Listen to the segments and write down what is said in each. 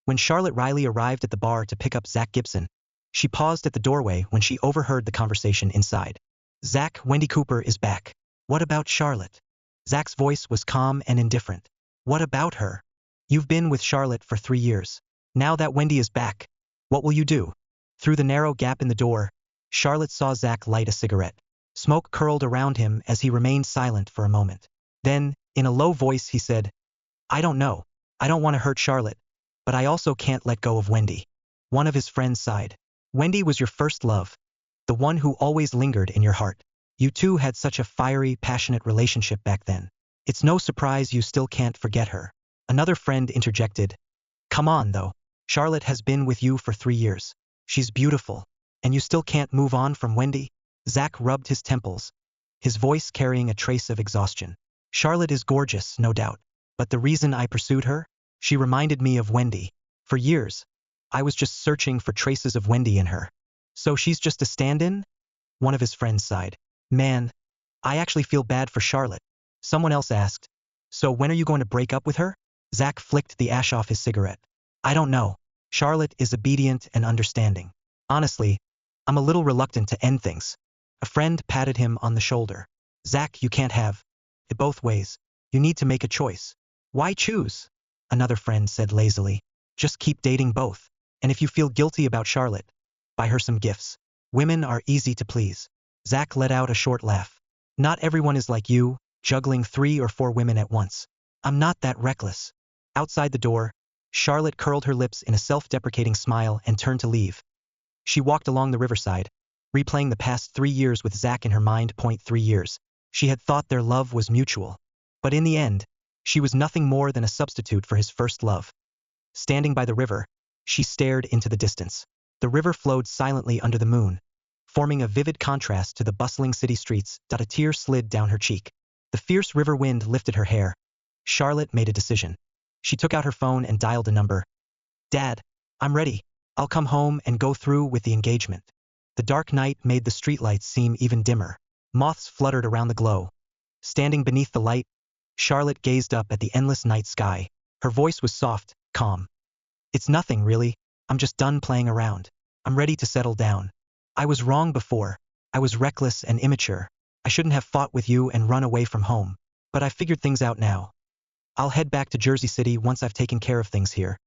When Charlotte Riley arrived at the bar to pick up Zach Gibson, she paused at the doorway when she overheard the conversation inside. Zach, Wendy Cooper is back. What about Charlotte? Zach's voice was calm and indifferent. What about her? You've been with Charlotte for 3 years. Now that Wendy is back, what will you do? Through the narrow gap in the door, Charlotte saw Zach light a cigarette. Smoke curled around him as he remained silent for a moment. Then, in a low voice, he said, I don't know. I don't want to hurt Charlotte, but I also can't let go of Wendy. One of his friends sighed. Wendy was your first love, the one who always lingered in your heart. You two had such a fiery, passionate relationship back then. It's no surprise you still can't forget her. Another friend interjected. Come on, though. Charlotte has been with you for 3 years. She's beautiful. And you still can't move on from Wendy? Zach rubbed his temples, his voice carrying a trace of exhaustion. Charlotte is gorgeous, no doubt. But the reason I pursued her? She reminded me of Wendy. For years, I was just searching for traces of Wendy in her. So she's just a stand-in? One of his friends sighed. Man, I actually feel bad for Charlotte. Someone else asked. So when are you going to break up with her? Zach flicked the ash off his cigarette. I don't know. Charlotte is obedient and understanding. Honestly, I'm a little reluctant to end things. A friend patted him on the shoulder. Zach, you can't have it both ways. You need to make a choice. Why choose? Another friend said lazily. Just keep dating both. And if you feel guilty about Charlotte, buy her some gifts. Women are easy to please. Zach let out a short laugh. Not everyone is like you, juggling 3 or 4 women at once. I'm not that reckless. Outside the door, Charlotte curled her lips in a self-deprecating smile and turned to leave. She walked along the riverside, replaying the past 3 years with Zach in her mind. 3 years. She had thought their love was mutual. But in the end, she was nothing more than a substitute for his first love. Standing by the river, she stared into the distance. The river flowed silently under the moon, forming a vivid contrast to the bustling city streets. A tear slid down her cheek. The fierce river wind lifted her hair. Charlotte made a decision. She took out her phone and dialed a number. Dad, I'm ready. I'll come home and go through with the engagement. The dark night made the streetlights seem even dimmer. Moths fluttered around the glow. Standing beneath the light, Charlotte gazed up at the endless night sky. Her voice was soft, calm. It's nothing, really. I'm just done playing around. I'm ready to settle down. I was wrong before. I was reckless and immature. I shouldn't have fought with you and run away from home. But I figured things out now. I'll head back to Jersey City once I've taken care of things here.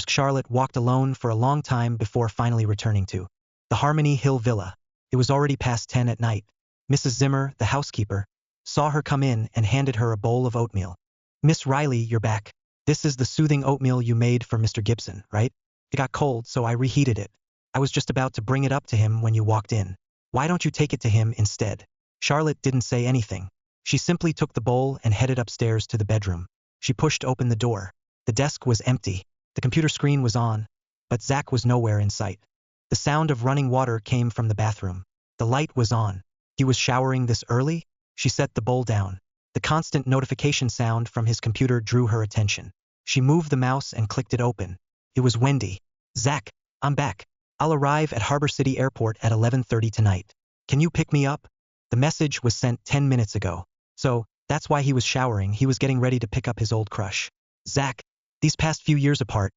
Charlotte walked alone for a long time before finally returning to the Harmony Hill Villa. It was already past 10 at night. Mrs. Zimmer, the housekeeper, saw her come in and handed her a bowl of oatmeal. Miss Riley, you're back. This is the soothing oatmeal you made for Mr. Gibson, right? It got cold, so I reheated it. I was just about to bring it up to him when you walked in. Why don't you take it to him instead? Charlotte didn't say anything. She simply took the bowl and headed upstairs to the bedroom. She pushed open the door. The desk was empty. The computer screen was on, but Zach was nowhere in sight. The sound of running water came from the bathroom. The light was on. He was showering this early? She set the bowl down. The constant notification sound from his computer drew her attention. She moved the mouse and clicked it open. It was Wendy. Zach, I'm back. I'll arrive at Harbor City Airport at 11:30 tonight. Can you pick me up? The message was sent 10 minutes ago. So, that's why he was showering. He was getting ready to pick up his old crush. Zach, these past few years apart,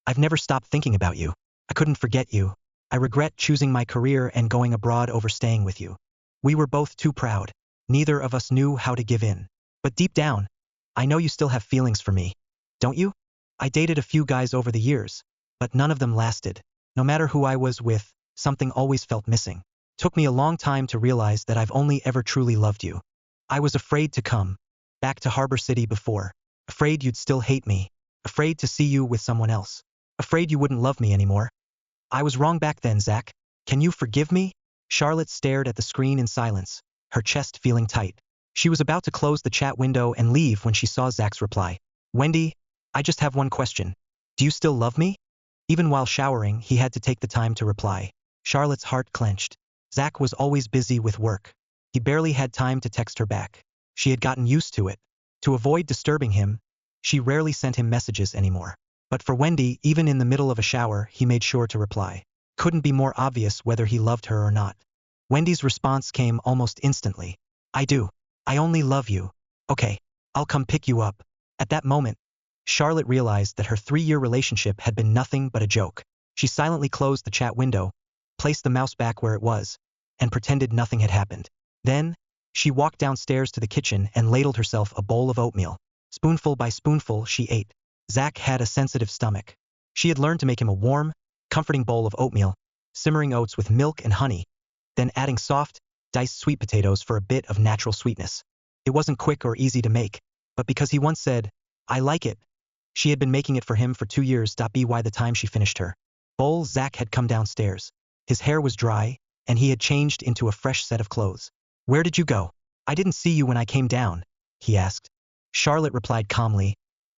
I've never stopped thinking about you. I couldn't forget you. I regret choosing my career and going abroad over staying with you. We were both too proud. Neither of us knew how to give in. But deep down, I know you still have feelings for me. Don't you? I dated a few guys over the years, but none of them lasted. No matter who I was with, something always felt missing. Took me a long time to realize that I've only ever truly loved you. I was afraid to come back to Harbor City before. Afraid you'd still hate me. Afraid to see you with someone else. Afraid you wouldn't love me anymore. I was wrong back then, Zach. Can you forgive me? Charlotte stared at the screen in silence, her chest feeling tight. She was about to close the chat window and leave when she saw Zach's reply. Wendy, I just have one question. Do you still love me? Even while showering, he had to take the time to reply. Charlotte's heart clenched. Zach was always busy with work. He barely had time to text her back. She had gotten used to it. To avoid disturbing him, she rarely sent him messages anymore. But for Wendy, even in the middle of a shower, he made sure to reply. Couldn't be more obvious whether he loved her or not. Wendy's response came almost instantly. I do. I only love you. Okay, I'll come pick you up. At that moment, Charlotte realized that her 3-year relationship had been nothing but a joke. She silently closed the chat window, placed the mouse back where it was, and pretended nothing had happened. Then, she walked downstairs to the kitchen and ladled herself a bowl of oatmeal. Spoonful by spoonful, she ate. Zach had a sensitive stomach. She had learned to make him a warm, comforting bowl of oatmeal, simmering oats with milk and honey, then adding soft, diced sweet potatoes for a bit of natural sweetness. It wasn't quick or easy to make, but because he once said, "I like it," she had been making it for him for 2 years. By the time she finished her bowl, Zach had come downstairs. His hair was dry, and he had changed into a fresh set of clothes. "Where did you go? I didn't see you when I came down," he asked. Charlotte replied calmly,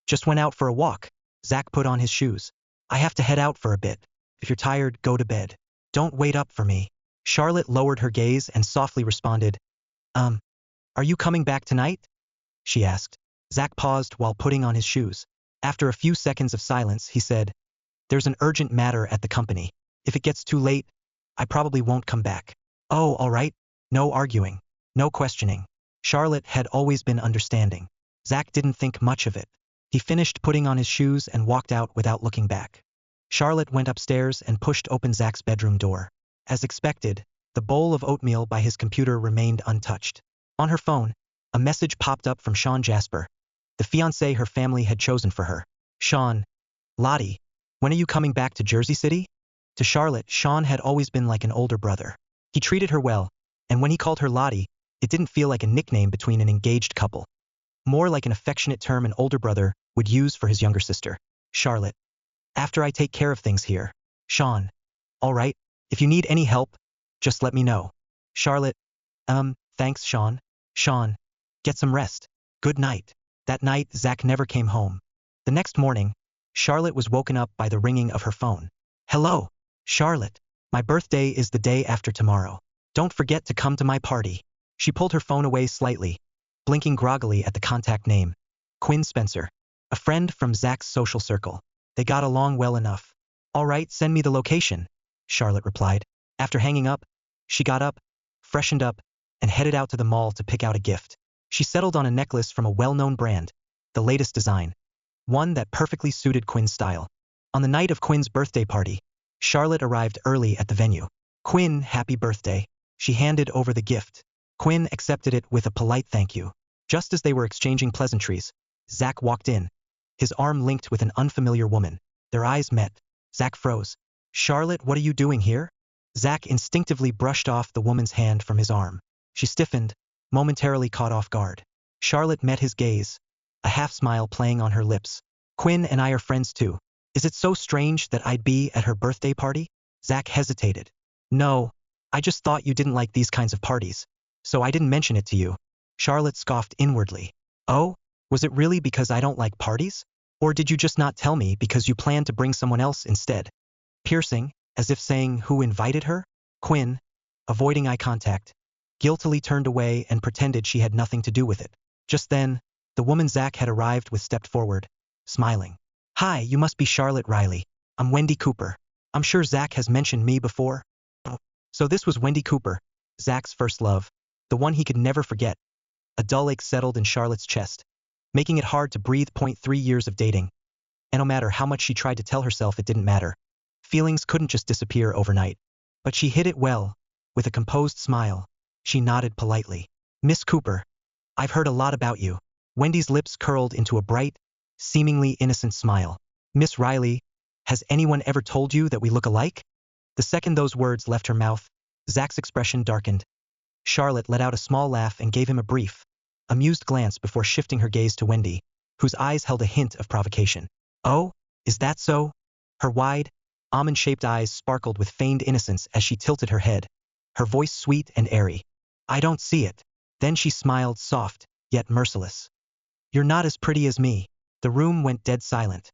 "Just went out for a walk." Zach put on his shoes. "I have to head out for a bit. If you're tired, go to bed. Don't wait up for me." Charlotte lowered her gaze and softly responded, Are you coming back tonight?" she asked. Zach paused while putting on his shoes. After a few seconds of silence, he said, "There's an urgent matter at the company. If it gets too late, I probably won't come back." "Oh, all right." No arguing. No questioning. Charlotte had always been understanding. Zach didn't think much of it. He finished putting on his shoes and walked out without looking back. Charlotte went upstairs and pushed open Zach's bedroom door. As expected, the bowl of oatmeal by his computer remained untouched. On her phone, a message popped up from Sean Jasper, the fiancé her family had chosen for her. "Sean, Lottie, when are you coming back to Jersey City?" To Charlotte, Sean had always been like an older brother. He treated her well, and when he called her Lottie, it didn't feel like a nickname between an engaged couple. More like an affectionate term an older brother would use for his younger sister. "Charlotte, after I take care of things here." "Sean, all right, if you need any help, just let me know." Charlotte, thanks, Sean. "Sean, get some rest. Good night." That night, Zach never came home. The next morning, Charlotte was woken up by the ringing of her phone. "Hello, Charlotte. My birthday is the day after tomorrow. Don't forget to come to my party." She pulled her phone away slightly, blinking groggily at the contact name. Quinn Spencer. A friend from Zach's social circle. They got along well enough. "All right, send me the location," Charlotte replied. After hanging up, she got up, freshened up, and headed out to the mall to pick out a gift. She settled on a necklace from a well-known brand, the latest design, one that perfectly suited Quinn's style. On the night of Quinn's birthday party, Charlotte arrived early at the venue. "Quinn, happy birthday." She handed over the gift. Quinn accepted it with a polite thank you. Just as they were exchanging pleasantries, Zach walked in, his arm linked with an unfamiliar woman. Their eyes met. Zach froze. "Charlotte, what are you doing here?" Zach instinctively brushed off the woman's hand from his arm. She stiffened, momentarily caught off guard. Charlotte met his gaze, a half-smile playing on her lips. "Quinn and I are friends too. Is it so strange that I'd be at her birthday party?" Zach hesitated. "No, I just thought you didn't like these kinds of parties, so I didn't mention it to you." Charlotte scoffed inwardly. "Oh, was it really because I don't like parties? Or did you just not tell me because you planned to bring someone else instead?" Piercing, as if saying who invited her, Quinn, avoiding eye contact, guiltily turned away and pretended she had nothing to do with it. Just then, the woman Zach had arrived with stepped forward, smiling. "Hi, you must be Charlotte Riley. I'm Wendy Cooper. I'm sure Zach has mentioned me before." Oh, so this was Wendy Cooper, Zach's first love, the one he could never forget. A dull ache settled in Charlotte's chest, making it hard to breathe. 3 years of dating, and no matter how much she tried to tell herself it didn't matter, feelings couldn't just disappear overnight. But she hid it well. With a composed smile, she nodded politely. "Miss Cooper, I've heard a lot about you." Wendy's lips curled into a bright, seemingly innocent smile. "Miss Riley, has anyone ever told you that we look alike?" The second those words left her mouth, Zach's expression darkened. Charlotte let out a small laugh and gave him a brief, amused glance before shifting her gaze to Wendy, whose eyes held a hint of provocation. "Oh, is that so?" Her wide, almond-shaped eyes sparkled with feigned innocence as she tilted her head, her voice sweet and airy. "I don't see it." Then she smiled, soft, yet merciless. "You're not as pretty as me." The room went dead silent.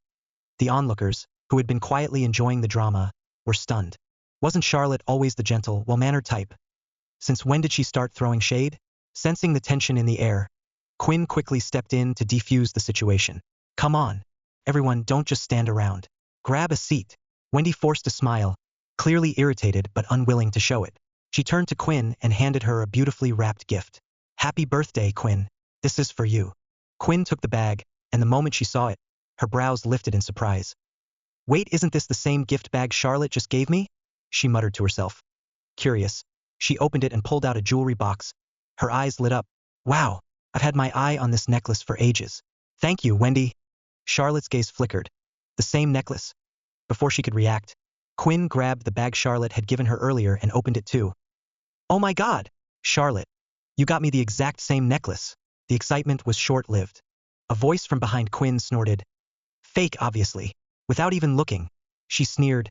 The onlookers, who had been quietly enjoying the drama, were stunned. Wasn't Charlotte always the gentle, well-mannered type? Since when did she start throwing shade? Sensing the tension in the air, Quinn quickly stepped in to defuse the situation. "Come on. Everyone, don't just stand around. Grab a seat." Wendy forced a smile, clearly irritated but unwilling to show it. She turned to Quinn and handed her a beautifully wrapped gift. "Happy birthday, Quinn. This is for you." Quinn took the bag, and the moment she saw it, Her brows lifted in surprise. Wait, isn't this the same gift bag Charlotte just gave me? She muttered to herself. Curious, she opened it and pulled out a jewelry box. Her eyes lit up. Wow, I've had my eye on this necklace for ages. Thank you, Wendy. Charlotte's gaze flickered. The same necklace? Before she could react, Quinn grabbed the bag Charlotte had given her earlier and opened it too. Oh my God, Charlotte, you got me the exact same necklace. The excitement was short-lived. A voice from behind Quinn snorted. Fake, obviously. Without even looking, she sneered.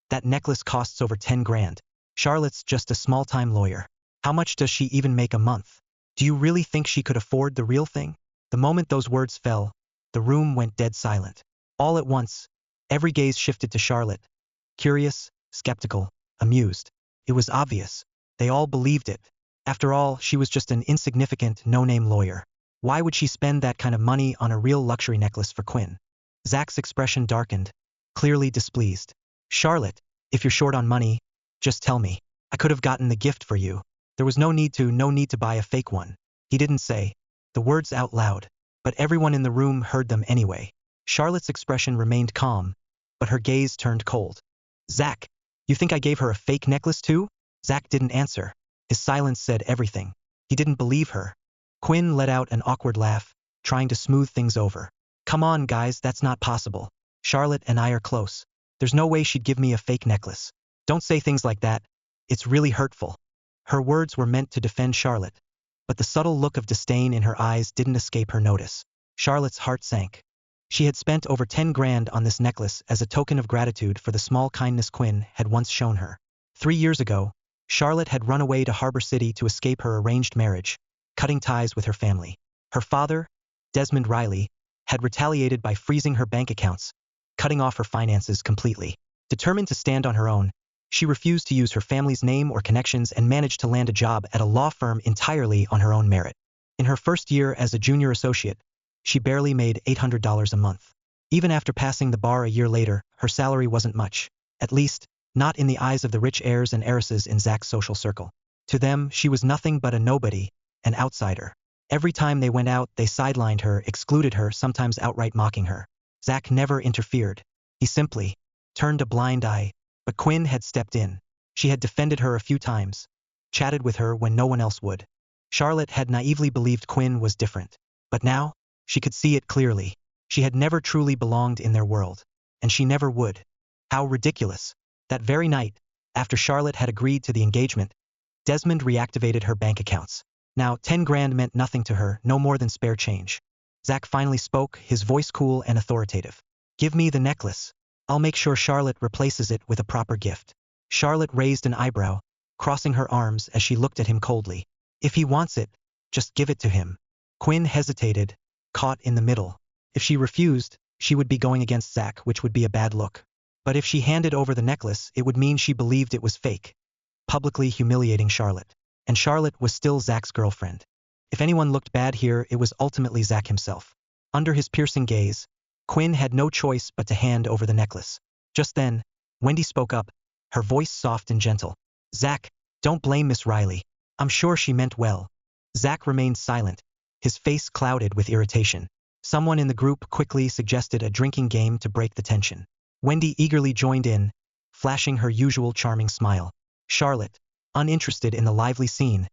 That necklace costs over 10 grand. Charlotte's just a small-time lawyer. How much does she even make a month? Do you really think she could afford the real thing? The moment those words fell, the room went dead silent. All at once, every gaze shifted to Charlotte. Curious, skeptical, amused. It was obvious. They all believed it. After all, she was just an insignificant, no-name lawyer. Why would she spend that kind of money on a real luxury necklace for Quinn? Zach's expression darkened, clearly displeased. Charlotte, if you're short on money, just tell me. I could have gotten the gift for you. There was no need to buy a fake one. He didn't say the words out loud, but everyone in the room heard them anyway. Charlotte's expression remained calm, but her gaze turned cold. Zach, you think I gave her a fake necklace too? Zach didn't answer. His silence said everything. He didn't believe her. Quinn let out an awkward laugh, trying to smooth things over. Come on, guys, that's not possible. Charlotte and I are close. There's no way she'd give me a fake necklace. Don't say things like that. It's really hurtful. Her words were meant to defend Charlotte, but the subtle look of disdain in her eyes didn't escape her notice. Charlotte's heart sank. She had spent over 10 grand on this necklace as a token of gratitude for the small kindness Quinn had once shown her. 3 years ago, Charlotte had run away to Harbor City to escape her arranged marriage, cutting ties with her family. Her father, Desmond Riley, had retaliated by freezing her bank accounts, cutting off her finances completely. Determined to stand on her own, she refused to use her family's name or connections and managed to land a job at a law firm entirely on her own merit. In her first year as a junior associate, she barely made $800 a month. Even after passing the bar a year later, her salary wasn't much. At least, not in the eyes of the rich heirs and heiresses in Zach's social circle. To them, she was nothing but a nobody, an outsider. Every time they went out, they sidelined her, excluded her, sometimes outright mocking her. Zach never interfered. He simply turned a blind eye. But Quinn had stepped in. She had defended her a few times, chatted with her when no one else would. Charlotte had naively believed Quinn was different. But now, she could see it clearly. She had never truly belonged in their world. And she never would. How ridiculous. That very night, after Charlotte had agreed to the engagement, Desmond reactivated her bank accounts. Now, 10 grand meant nothing to her, no more than spare change. Zach finally spoke, his voice cool and authoritative. Give me the necklace. I'll make sure Charlotte replaces it with a proper gift. Charlotte raised an eyebrow, crossing her arms as she looked at him coldly. If he wants it, just give it to him. Quinn hesitated, caught in the middle. If she refused, she would be going against Zach, which would be a bad look. But if she handed over the necklace, it would mean she believed it was fake, publicly humiliating Charlotte. And Charlotte was still Zach's girlfriend. If anyone looked bad here, it was ultimately Zach himself. Under his piercing gaze, Quinn had no choice but to hand over the necklace. Just then, Wendy spoke up, her voice soft and gentle. Zach, don't blame Miss Riley. I'm sure she meant well. Zach remained silent, his face clouded with irritation. Someone in the group quickly suggested a drinking game to break the tension. Wendy eagerly joined in, flashing her usual charming smile. Charlotte, uninterested in the lively scene,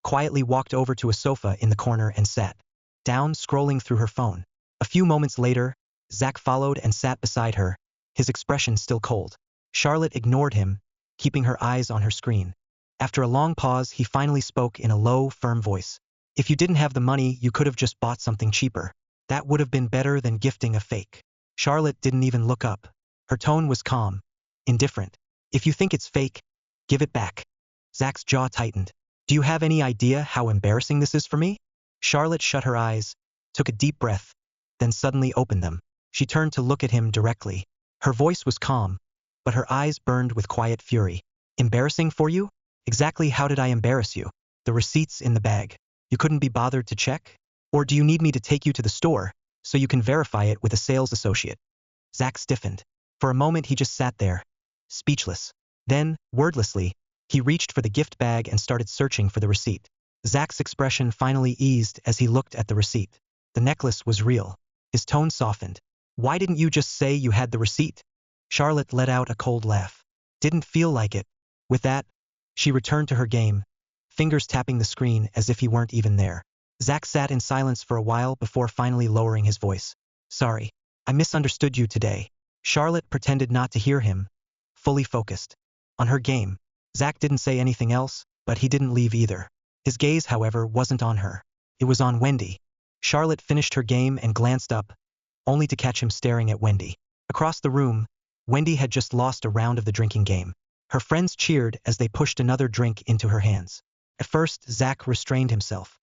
quietly walked over to a sofa in the corner and sat down, scrolling through her phone. A few moments later, Zach followed and sat beside her, his expression still cold. Charlotte ignored him, keeping her eyes on her screen. After a long pause, he finally spoke in a low, firm voice. If you didn't have the money, you could have just bought something cheaper. That would have been better than gifting a fake. Charlotte didn't even look up. Her tone was calm, indifferent. If you think it's fake, give it back. Zach's jaw tightened. Do you have any idea how embarrassing this is for me? Charlotte shut her eyes, took a deep breath, then suddenly opened them. She turned to look at him directly. Her voice was calm, but her eyes burned with quiet fury. Embarrassing for you? Exactly how did I embarrass you? The receipts in the bag. You couldn't be bothered to check? Or do you need me to take you to the store, so you can verify it with a sales associate? Zach stiffened. For a moment he just sat there, speechless. Then, wordlessly, he reached for the gift bag and started searching for the receipt. Zach's expression finally eased as he looked at the receipt. The necklace was real. His tone softened. Why didn't you just say you had the receipt? Charlotte let out a cold laugh. Didn't feel like it. With that, she returned to her game, fingers tapping the screen as if he weren't even there. Zach sat in silence for a while before finally lowering his voice. Sorry, I misunderstood you today. Charlotte pretended not to hear him, fully focused on her game. Zach didn't say anything else, but he didn't leave either. His gaze, however, wasn't on her. It was on Wendy. Charlotte finished her game and glanced up, only to catch him staring at Wendy. Across the room, Wendy had just lost a round of the drinking game. Her friends cheered as they pushed another drink into her hands. At first, Zach restrained himself.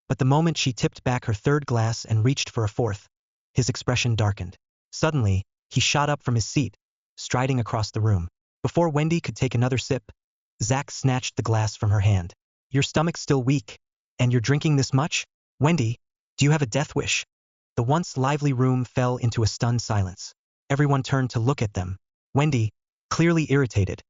But the moment she tipped back her third glass and reached for a fourth, his expression darkened. Suddenly, he shot up from his seat, striding across the room. Before Wendy could take another sip, Zach snatched the glass from her hand. Your stomach's still weak, and you're drinking this much? Wendy, do you have a death wish? The once lively room fell into a stunned silence. Everyone turned to look at them. Wendy, clearly irritated,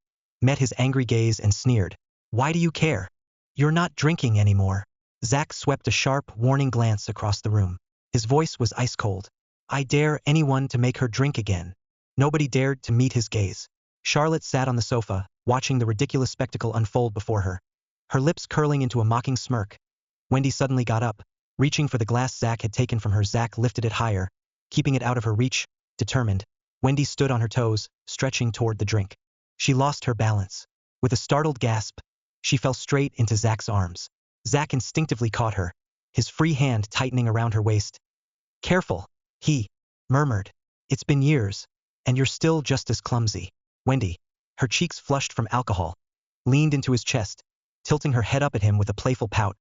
met his angry gaze and sneered. Why do you care? You're not drinking anymore. Zach swept a sharp, warning glance across the room. His voice was ice cold. I dare anyone to make her drink again. Nobody dared to meet his gaze. Charlotte sat on the sofa, watching the ridiculous spectacle unfold before her, her lips curling into a mocking smirk. Wendy suddenly got up, reaching for the glass Zach had taken from her. Zach lifted it higher, keeping it out of her reach, determined. Wendy stood on her toes, stretching toward the drink. She lost her balance. With a startled gasp, she fell straight into Zach's arms. Zach instinctively caught her, his free hand tightening around her waist. Careful, he murmured. It's been years, and you're still just as clumsy. Wendy, her cheeks flushed from alcohol, leaned into his chest, tilting her head up at him with a playful pout.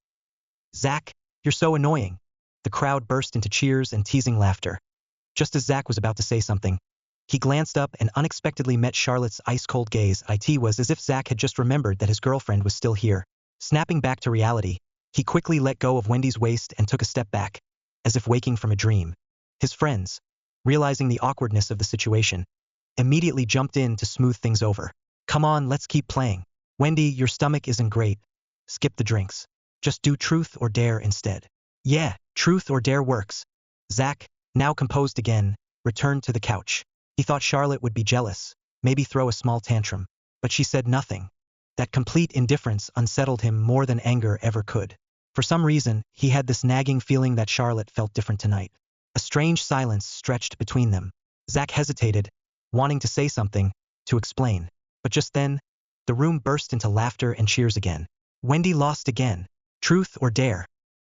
Zach, you're so annoying. The crowd burst into cheers and teasing laughter. Just as Zach was about to say something, he glanced up and unexpectedly met Charlotte's ice-cold gaze. It was as if Zach had just remembered that his girlfriend was still here. Snapping back to reality, he quickly let go of Wendy's waist and took a step back, as if waking from a dream. His friends, realizing the awkwardness of the situation, immediately jumped in to smooth things over. Come on, let's keep playing. Wendy, your stomach isn't great. Skip the drinks. Just do truth or dare instead. Yeah, truth or dare works. Zach, now composed again, returned to the couch. He thought Charlotte would be jealous, maybe throw a small tantrum, but she said nothing. That complete indifference unsettled him more than anger ever could. For some reason, he had this nagging feeling that Charlotte felt different tonight. A strange silence stretched between them. Zach hesitated, wanting to say something, to explain. But just then, the room burst into laughter and cheers again. Wendy lost again. Truth or dare?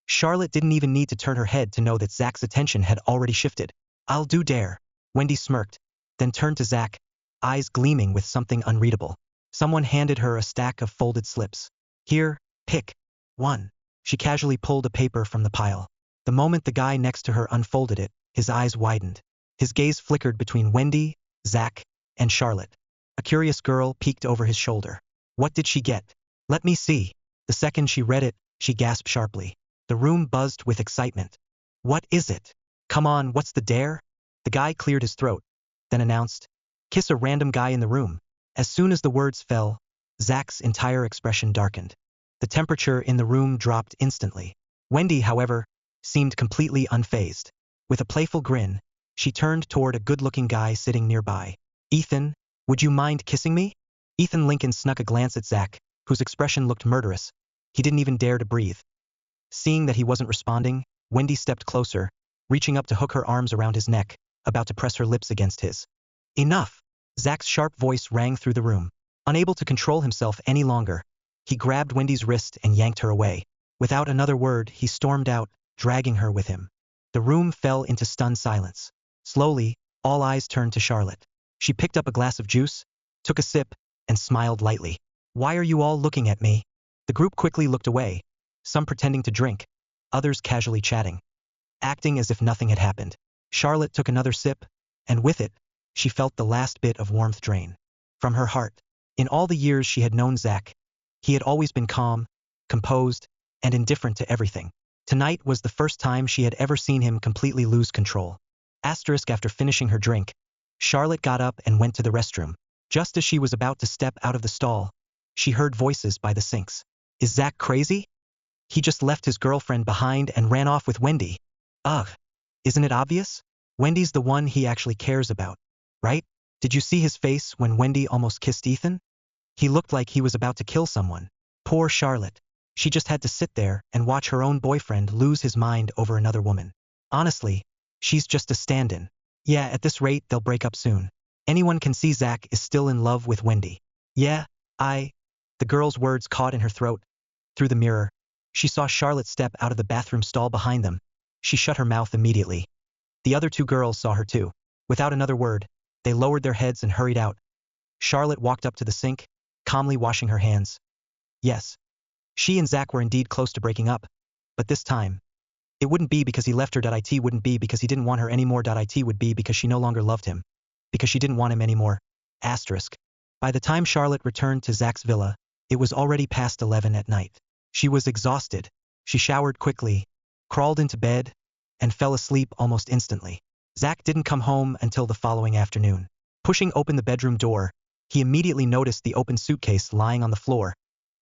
Charlotte didn't even need to turn her head to know that Zach's attention had already shifted. I'll do dare. Wendy smirked, then turned to Zach, eyes gleaming with something unreadable. Someone handed her a stack of folded slips. Here, pick one. She casually pulled a paper from the pile. The moment the guy next to her unfolded it, his eyes widened. His gaze flickered between Wendy, Zach, and Charlotte. A curious girl peeked over his shoulder. What did she get? Let me see. The second she read it, she gasped sharply. The room buzzed with excitement. What is it? Come on, what's the dare? The guy cleared his throat, then announced, kiss a random guy in the room. As soon as the words fell, Zach's entire expression darkened. The temperature in the room dropped instantly. Wendy, however, seemed completely unfazed. With a playful grin, she turned toward a good-looking guy sitting nearby. Ethan, would you mind kissing me? Ethan Lincoln snuck a glance at Zach, whose expression looked murderous. He didn't even dare to breathe. Seeing that he wasn't responding, Wendy stepped closer, reaching up to hook her arms around his neck, about to press her lips against his. Enough! Zach's sharp voice rang through the room. Unable to control himself any longer, he grabbed Wendy's wrist and yanked her away. Without another word, he stormed out, dragging her with him. The room fell into stunned silence. Slowly, all eyes turned to Charlotte. She picked up a glass of juice, took a sip, and smiled lightly. Why are you all looking at me? The group quickly looked away, some pretending to drink, others casually chatting, acting as if nothing had happened. Charlotte took another sip, and with it, she felt the last bit of warmth drain from her heart. In all the years she had known Zach, he had always been calm, composed, and indifferent to everything. Tonight was the first time she had ever seen him completely lose control. After finishing her drink, Charlotte got up and went to the restroom. Just as she was about to step out of the stall, she heard voices by the sinks. Is Zach crazy? He just left his girlfriend behind and ran off with Wendy. Ugh, isn't it obvious? Wendy's the one he actually cares about, right? Did you see his face when Wendy almost kissed Ethan? He looked like he was about to kill someone. Poor Charlotte. She just had to sit there and watch her own boyfriend lose his mind over another woman. Honestly, she's just a stand-in. Yeah, at this rate they'll break up soon. Anyone can see Zach is still in love with Wendy. Yeah, the girl's words caught in her throat. Through the mirror, she saw Charlotte step out of the bathroom stall behind them. She shut her mouth immediately. The other two girls saw her too. Without another word, they lowered their heads and hurried out. Charlotte walked up to the sink, calmly washing her hands. Yes, she and Zach were indeed close to breaking up, but this time, it wouldn't be because he left her. It wouldn't be because he didn't want her anymore. It would be because she no longer loved him. Because she didn't want him anymore. Asterisk. By the time Charlotte returned to Zach's villa, it was already past 11 at night. She was exhausted. She showered quickly, crawled into bed, and fell asleep almost instantly. Zach didn't come home until the following afternoon. Pushing open the bedroom door, he immediately noticed the open suitcase lying on the floor,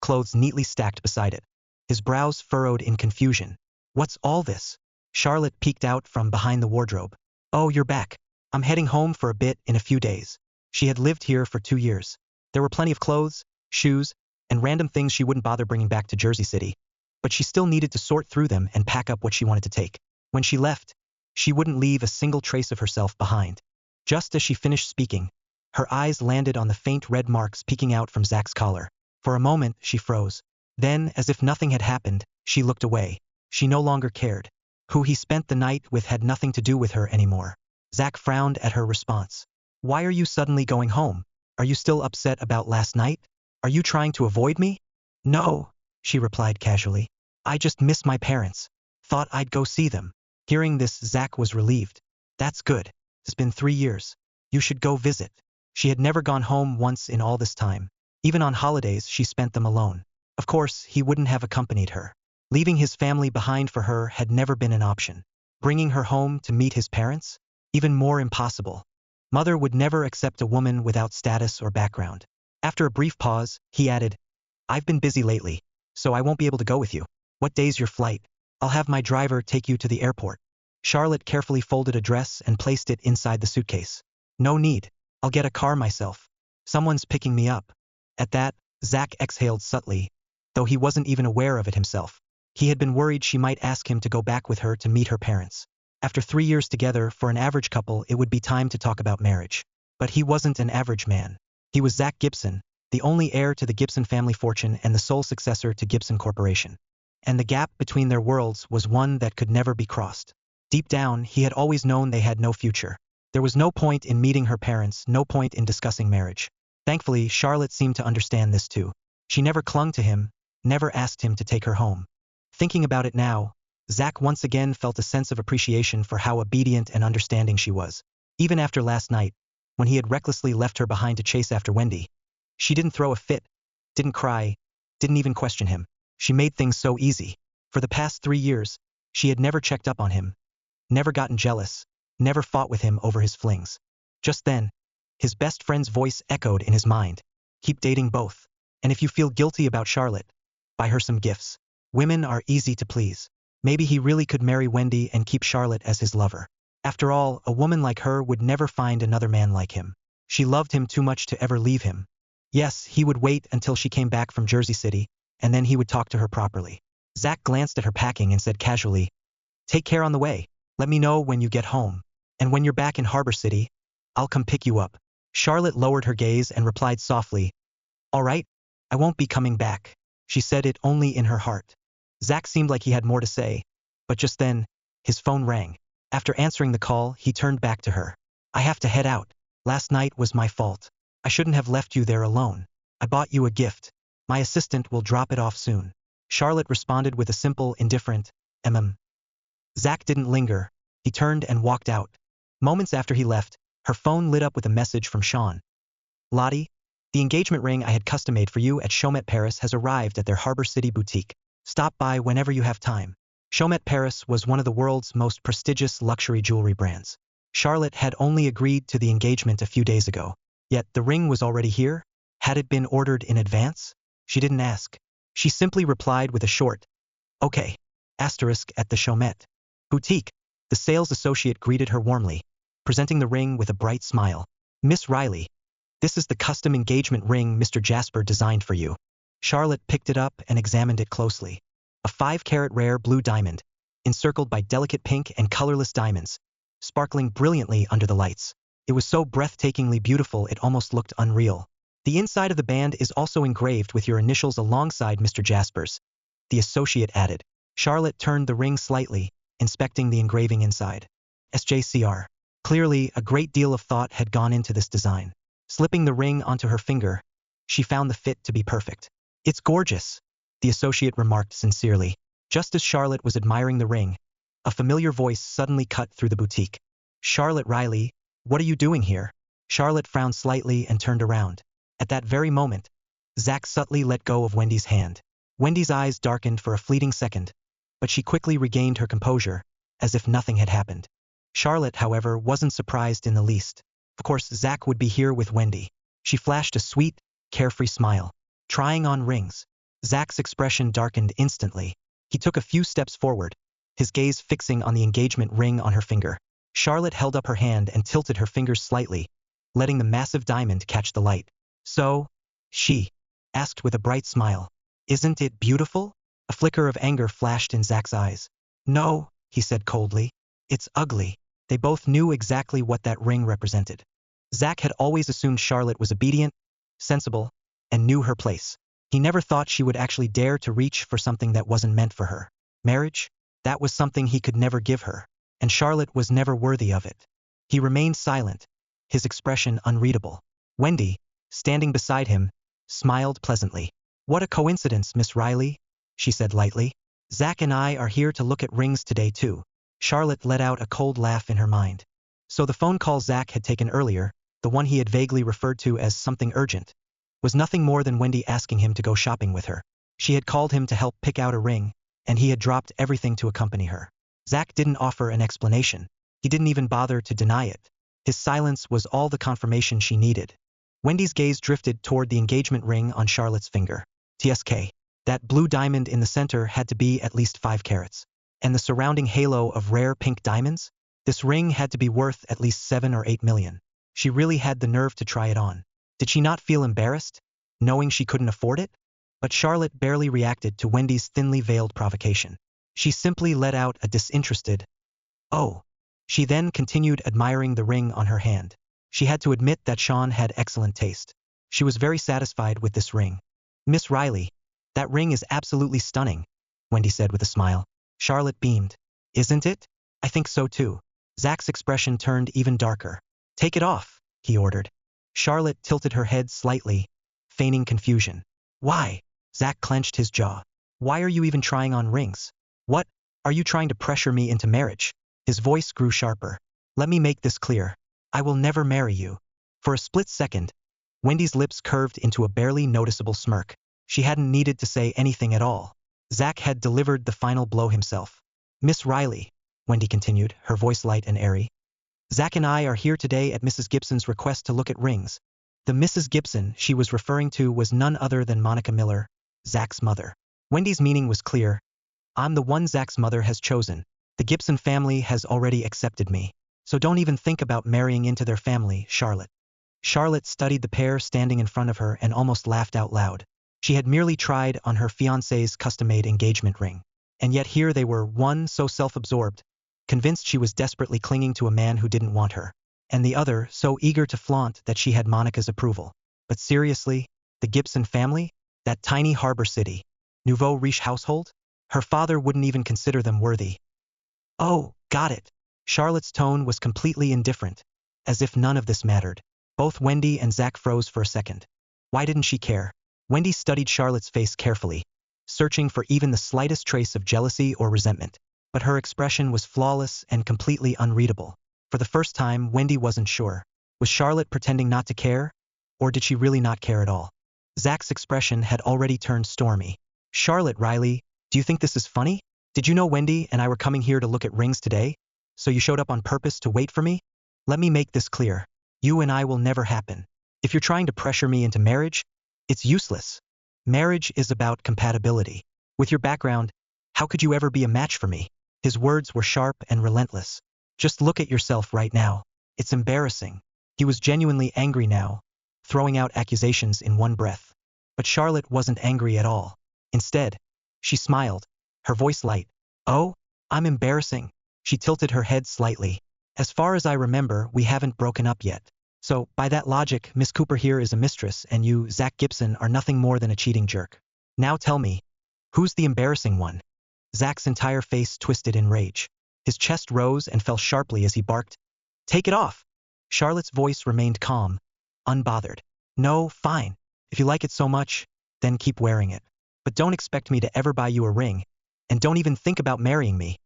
clothes neatly stacked beside it. His brows furrowed in confusion. What's all this? Charlotte peeked out from behind the wardrobe. Oh, you're back. I'm heading home for a bit in a few days. She had lived here for 2 years. There were plenty of clothes, shoes, and random things she wouldn't bother bringing back to Jersey City, but she still needed to sort through them and pack up what she wanted to take. When she left, she wouldn't leave a single trace of herself behind. Just as she finished speaking, her eyes landed on the faint red marks peeking out from Zach's collar. For a moment, she froze. Then, as if nothing had happened, she looked away. She no longer cared. Who he spent the night with had nothing to do with her anymore. Zach frowned at her response. Why are you suddenly going home? Are you still upset about last night? Are you trying to avoid me? No, she replied casually. I just miss my parents. Thought I'd go see them. Hearing this, Zach was relieved. That's good. It's been 3 years. You should go visit. She had never gone home once in all this time. Even on holidays, she spent them alone. Of course, he wouldn't have accompanied her. Leaving his family behind for her had never been an option. Bringing her home to meet his parents? Even more impossible. Mother would never accept a woman without status or background. After a brief pause, he added, I've been busy lately, so I won't be able to go with you. What day's your flight? I'll have my driver take you to the airport. Charlotte carefully folded a dress and placed it inside the suitcase. No need. I'll get a car myself. Someone's picking me up. At that, Zach exhaled subtly, though he wasn't even aware of it himself. He had been worried she might ask him to go back with her to meet her parents. After 3 years together, for an average couple, it would be time to talk about marriage. But he wasn't an average man. He was Zach Gibson, the only heir to the Gibson family fortune and the sole successor to Gibson Corporation. And the gap between their worlds was one that could never be crossed. Deep down, he had always known they had no future. There was no point in meeting her parents, no point in discussing marriage. Thankfully, Charlotte seemed to understand this too. She never clung to him, never asked him to take her home. Thinking about it now, Zach once again felt a sense of appreciation for how obedient and understanding she was. Even after last night, when he had recklessly left her behind to chase after Wendy, she didn't throw a fit, didn't cry, didn't even question him. She made things so easy. For the past 3 years, she had never checked up on him, never gotten jealous, never fought with him over his flings. Just then, his best friend's voice echoed in his mind. Keep dating both. And if you feel guilty about Charlotte, buy her some gifts. Women are easy to please. Maybe he really could marry Wendy and keep Charlotte as his lover. After all, a woman like her would never find another man like him. She loved him too much to ever leave him. Yes, he would wait until she came back from Jersey City, and then he would talk to her properly. Zach glanced at her packing and said casually, Take care on the way. Let me know when you get home. And when you're back in Harbor City, I'll come pick you up. Charlotte lowered her gaze and replied softly, All right, I won't be coming back. She said it only in her heart. Zach seemed like he had more to say, but just then, his phone rang. After answering the call, he turned back to her. I have to head out. Last night was my fault. I shouldn't have left you there alone. I bought you a gift. My assistant will drop it off soon. Charlotte responded with a simple, indifferent, Zach didn't linger. He turned and walked out. Moments after he left, her phone lit up with a message from Sean. Lottie, the engagement ring I had custom-made for you at Chomet Paris has arrived at their Harbor City boutique. Stop by whenever you have time. Chomet Paris was one of the world's most prestigious luxury jewelry brands. Charlotte had only agreed to the engagement a few days ago. Yet the ring was already here? Had it been ordered in advance? She didn't ask. She simply replied with a short, Okay, asterisk at the Chomet boutique. The sales associate greeted her warmly, presenting the ring with a bright smile. Miss Riley, this is the custom engagement ring Mr. Jasper designed for you. Charlotte picked it up and examined it closely. A 5-carat rare blue diamond, encircled by delicate pink and colorless diamonds, sparkling brilliantly under the lights. It was so breathtakingly beautiful it almost looked unreal. The inside of the band is also engraved with your initials alongside Mr. Jasper's, the associate added. Charlotte turned the ring slightly, inspecting the engraving inside. SJCR. Clearly, a great deal of thought had gone into this design. Slipping the ring onto her finger, she found the fit to be perfect. It's gorgeous, the associate remarked sincerely. Just as Charlotte was admiring the ring, a familiar voice suddenly cut through the boutique. Charlotte Riley, what are you doing here? Charlotte frowned slightly and turned around. At that very moment, Zach subtly let go of Wendy's hand. Wendy's eyes darkened for a fleeting second, but she quickly regained her composure, as if nothing had happened. Charlotte, however, wasn't surprised in the least. Of course, Zach would be here with Wendy. She flashed a sweet, carefree smile. Trying on rings. Zach's expression darkened instantly. He took a few steps forward, his gaze fixing on the engagement ring on her finger. Charlotte held up her hand and tilted her fingers slightly, letting the massive diamond catch the light. So, she asked with a bright smile, isn't it beautiful? A flicker of anger flashed in Zach's eyes. No, he said coldly. It's ugly. They both knew exactly what that ring represented. Zach had always assumed Charlotte was obedient, sensible, and knew her place. He never thought she would actually dare to reach for something that wasn't meant for her. Marriage? That was something he could never give her, and Charlotte was never worthy of it. He remained silent, his expression unreadable. Wendy, standing beside him, smiled pleasantly. What a coincidence, Miss Riley, she said lightly. Zach and I are here to look at rings today too. Charlotte let out a cold laugh in her mind. So the phone call Zach had taken earlier, the one he had vaguely referred to as something urgent, was nothing more than Wendy asking him to go shopping with her. She had called him to help pick out a ring, and he had dropped everything to accompany her. Zach didn't offer an explanation. He didn't even bother to deny it. His silence was all the confirmation she needed. Wendy's gaze drifted toward the engagement ring on Charlotte's finger. TSK. That blue diamond in the center had to be at least 5 carats. And the surrounding halo of rare pink diamonds? This ring had to be worth at least 7 or 8 million. She really had the nerve to try it on. Did she not feel embarrassed, knowing she couldn't afford it? But Charlotte barely reacted to Wendy's thinly veiled provocation. She simply let out a disinterested, "Oh." She then continued admiring the ring on her hand. She had to admit that Sean had excellent taste. She was very satisfied with this ring. Miss Riley, that ring is absolutely stunning, Wendy said with a smile. Charlotte beamed. Isn't it? I think so too. Zach's expression turned even darker. Take it off, he ordered. Charlotte tilted her head slightly, feigning confusion. Why? Zach clenched his jaw. Why are you even trying on rings? What? Are you trying to pressure me into marriage? His voice grew sharper. Let me make this clear. I will never marry you. For a split second, Wendy's lips curved into a barely noticeable smirk. She hadn't needed to say anything at all. Zach had delivered the final blow himself. Miss Riley, Wendy continued, her voice light and airy. Zach and I are here today at Mrs. Gibson's request to look at rings. The Mrs. Gibson she was referring to was none other than Monica Miller, Zach's mother. Wendy's meaning was clear. I'm the one Zach's mother has chosen. The Gibson family has already accepted me. So don't even think about marrying into their family, Charlotte. Charlotte studied the pair standing in front of her and almost laughed out loud. She had merely tried on her fiancé's custom-made engagement ring. And yet here they were, one so self-absorbed, convinced she was desperately clinging to a man who didn't want her, and the other so eager to flaunt that she had Monica's approval. But seriously, the Gibson family? That tiny harbor city, nouveau riche household? Her father wouldn't even consider them worthy. Oh, got it. Charlotte's tone was completely indifferent, as if none of this mattered. Both Wendy and Zach froze for a second. Why didn't she care? Wendy studied Charlotte's face carefully, searching for even the slightest trace of jealousy or resentment. But her expression was flawless and completely unreadable. For the first time, Wendy wasn't sure. Was Charlotte pretending not to care? Or did she really not care at all? Zach's expression had already turned stormy. Charlotte Riley, do you think this is funny? Did you know Wendy and I were coming here to look at rings today? So you showed up on purpose to wait for me? Let me make this clear. You and I will never happen. If you're trying to pressure me into marriage, it's useless. Marriage is about compatibility. With your background, how could you ever be a match for me? His words were sharp and relentless. Just look at yourself right now. It's embarrassing. He was genuinely angry now, throwing out accusations in one breath. But Charlotte wasn't angry at all. Instead, she smiled, her voice light. Oh, I'm embarrassing. She tilted her head slightly. As far as I remember, we haven't broken up yet. So, by that logic, Miss Cooper here is a mistress and you, Zach Gibson, are nothing more than a cheating jerk. Now tell me, who's the embarrassing one? Zach's entire face twisted in rage. His chest rose and fell sharply as he barked. Take it off! Charlotte's voice remained calm, unbothered. No, fine. If you like it so much, then keep wearing it. But don't expect me to ever buy you a ring. And don't even think about marrying me.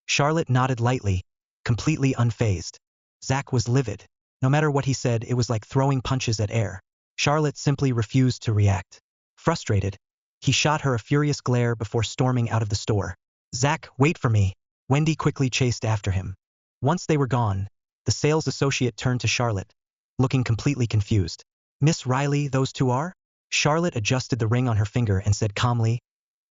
Charlotte nodded lightly, completely unfazed. Zach was livid. No matter what he said, it was like throwing punches at air. Charlotte simply refused to react. Frustrated, he shot her a furious glare before storming out of the store. Zach, wait for me. Wendy quickly chased after him. Once they were gone, the sales associate turned to Charlotte, looking completely confused. Miss Riley, those two are? Charlotte adjusted the ring on her finger and said calmly,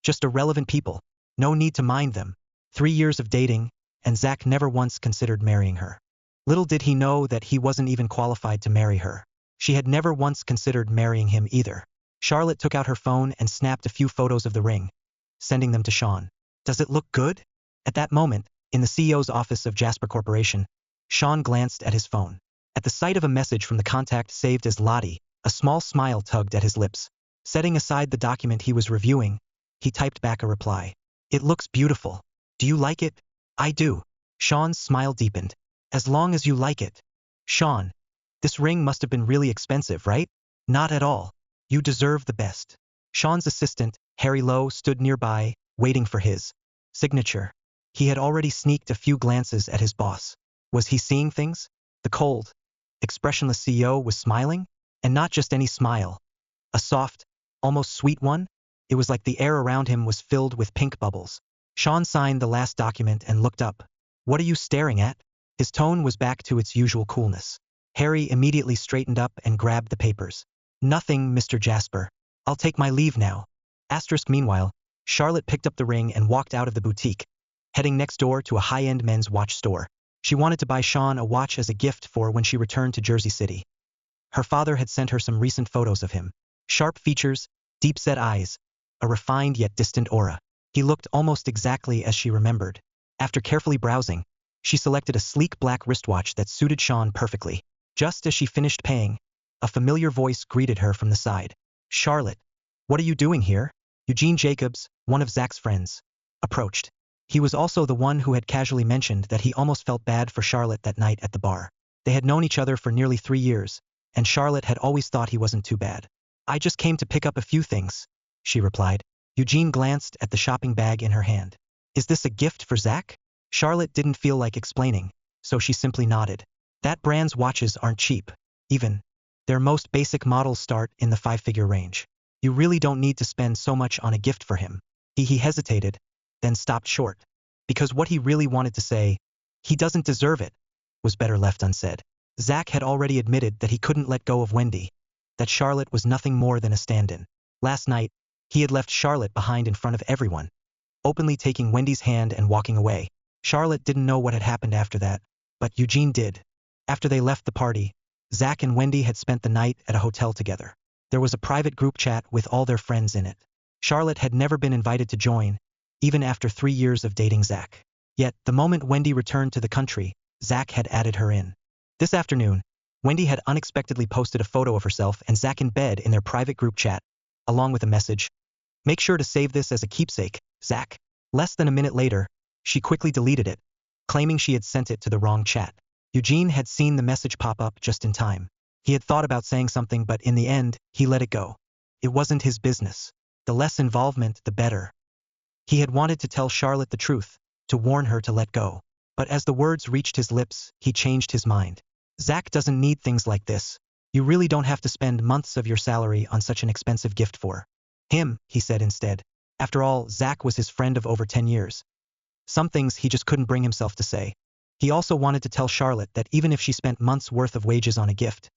just irrelevant people. No need to mind them. 3 years of dating, and Zach never once considered marrying her. Little did he know that he wasn't even qualified to marry her. She had never once considered marrying him either. Charlotte took out her phone and snapped a few photos of the ring, sending them to Sean. Does it look good? At that moment, in the CEO's office of Jasper Corporation, Sean glanced at his phone. At the sight of a message from the contact saved as Lottie, a small smile tugged at his lips. Setting aside the document he was reviewing, he typed back a reply. It looks beautiful. Do you like it? I do. Sean's smile deepened. As long as you like it. Sean, this ring must have been really expensive, right? Not at all. You deserve the best. Sean's assistant, Harry Lowe, stood nearby, waiting for his signature. He had already sneaked a few glances at his boss. Was he seeing things? The cold, expressionless CEO was smiling, and not just any smile. A soft, almost sweet one. It was like the air around him was filled with pink bubbles. Sean signed the last document and looked up. What are you staring at? His tone was back to its usual coolness. Harry immediately straightened up and grabbed the papers. Nothing, Mr. Jasper. I'll take my leave now. Meanwhile, Charlotte picked up the ring and walked out of the boutique, heading next door to a high-end men's watch store. She wanted to buy Sean a watch as a gift for when she returned to Jersey City. Her father had sent her some recent photos of him. Sharp features, deep-set eyes, a refined yet distant aura. He looked almost exactly as she remembered. After carefully browsing, she selected a sleek black wristwatch that suited Sean perfectly. Just as she finished paying, a familiar voice greeted her from the side. Charlotte, what are you doing here? Eugene Jacobs, one of Zach's friends, approached. He was also the one who had casually mentioned that he almost felt bad for Charlotte that night at the bar. They had known each other for nearly 3 years, and Charlotte had always thought he wasn't too bad. I just came to pick up a few things, she replied. Eugene glanced at the shopping bag in her hand. Is this a gift for Zach? Charlotte didn't feel like explaining, so she simply nodded. That brand's watches aren't cheap. Even their most basic models start in the 5-figure range. You really don't need to spend so much on a gift for him. He hesitated, then stopped short. Because what he really wanted to say, he doesn't deserve it, was better left unsaid. Zach had already admitted that he couldn't let go of Wendy, that Charlotte was nothing more than a stand-in. Last night, he had left Charlotte behind in front of everyone, openly taking Wendy's hand and walking away. Charlotte didn't know what had happened after that, but Eugene did. After they left the party, Zach and Wendy had spent the night at a hotel together. There was a private group chat with all their friends in it. Charlotte had never been invited to join, even after 3 years of dating Zach. Yet, the moment Wendy returned to the country, Zach had added her in. This afternoon, Wendy had unexpectedly posted a photo of herself and Zach in bed in their private group chat, along with a message. Make sure to save this as a keepsake, Zach. Less than a minute later, she quickly deleted it, claiming she had sent it to the wrong chat. Eugene had seen the message pop up just in time. He had thought about saying something, but in the end, he let it go. It wasn't his business. The less involvement, the better. He had wanted to tell Charlotte the truth, to warn her to let go. But as the words reached his lips, he changed his mind. Zach doesn't need things like this. You really don't have to spend months of your salary on such an expensive gift for him, he said instead. After all, Zach was his friend of over 10 years. Some things he just couldn't bring himself to say. He also wanted to tell Charlotte that even if she spent months' worth of wages on a gift,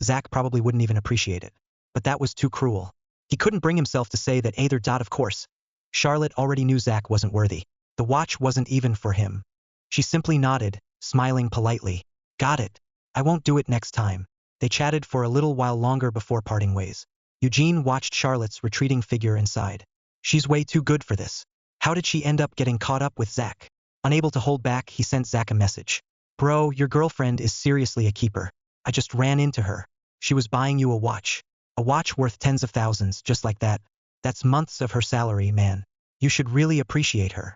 Zach probably wouldn't even appreciate it. But that was too cruel. He couldn't bring himself to say that either. Of course, Charlotte already knew Zach wasn't worthy. The watch wasn't even for him. She simply nodded, smiling politely. Got it. I won't do it next time. They chatted for a little while longer before parting ways. Eugene watched Charlotte's retreating figure inside. She's way too good for this. How did she end up getting caught up with Zach? Unable to hold back, he sent Zach a message. Bro, your girlfriend is seriously a keeper. I just ran into her. She was buying you a watch. A watch worth tens of thousands, just like that. That's months of her salary, man. You should really appreciate her.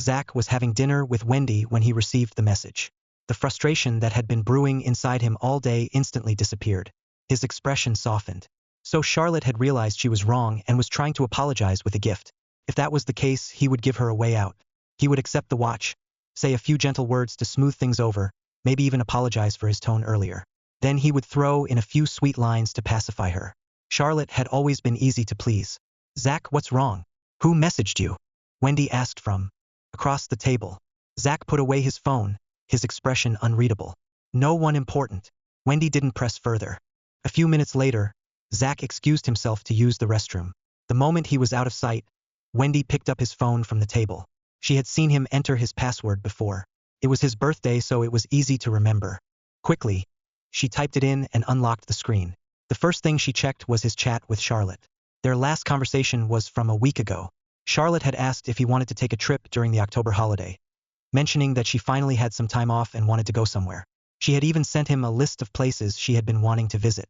Zach was having dinner with Wendy when he received the message. The frustration that had been brewing inside him all day instantly disappeared. His expression softened. So Charlotte had realized she was wrong and was trying to apologize with a gift. If that was the case, he would give her a way out. He would accept the watch, say a few gentle words to smooth things over, maybe even apologize for his tone earlier. Then he would throw in a few sweet lines to pacify her. Charlotte had always been easy to please. Zach, what's wrong? Who messaged you? Wendy asked from across the table. Zach put away his phone, his expression unreadable. No one important. Wendy didn't press further. A few minutes later, Zach excused himself to use the restroom. The moment he was out of sight, Wendy picked up his phone from the table. She had seen him enter his password before. It was his birthday, so it was easy to remember. Quickly, she typed it in and unlocked the screen. The first thing she checked was his chat with Charlotte. Their last conversation was from a week ago. Charlotte had asked if he wanted to take a trip during the October holiday, mentioning that she finally had some time off and wanted to go somewhere. She had even sent him a list of places she had been wanting to visit.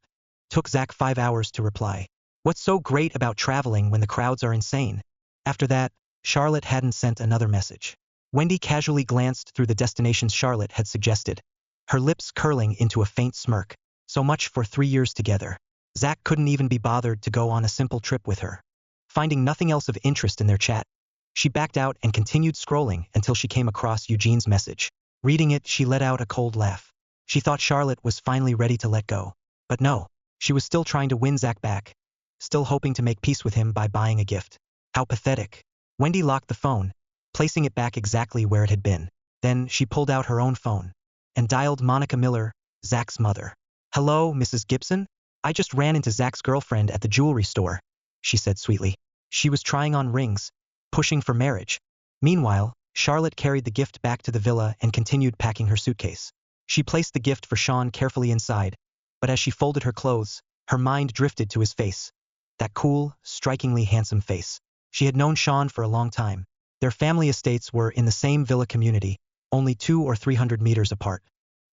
Took Zach 5 hours to reply. What's so great about traveling when the crowds are insane? After that, Charlotte hadn't sent another message. Wendy casually glanced through the destinations Charlotte had suggested, her lips curling into a faint smirk. So much for 3 years together. Zach couldn't even be bothered to go on a simple trip with her. Finding nothing else of interest in their chat, she backed out and continued scrolling until she came across Eugene's message. Reading it, she let out a cold laugh. She thought Charlotte was finally ready to let go. But no, she was still trying to win Zach back, still hoping to make peace with him by buying a gift. How pathetic. Wendy locked the phone, placing it back exactly where it had been. Then she pulled out her own phone and dialed Monica Miller, Zach's mother. Hello, Mrs. Gibson? I just ran into Zach's girlfriend at the jewelry store, she said sweetly. She was trying on rings, pushing for marriage. Meanwhile, Charlotte carried the gift back to the villa and continued packing her suitcase. She placed the gift for Sean carefully inside, but as she folded her clothes, her mind drifted to his face. That cool, strikingly handsome face. She had known Sean for a long time. Their family estates were in the same villa community, only 200 or 300 meters apart.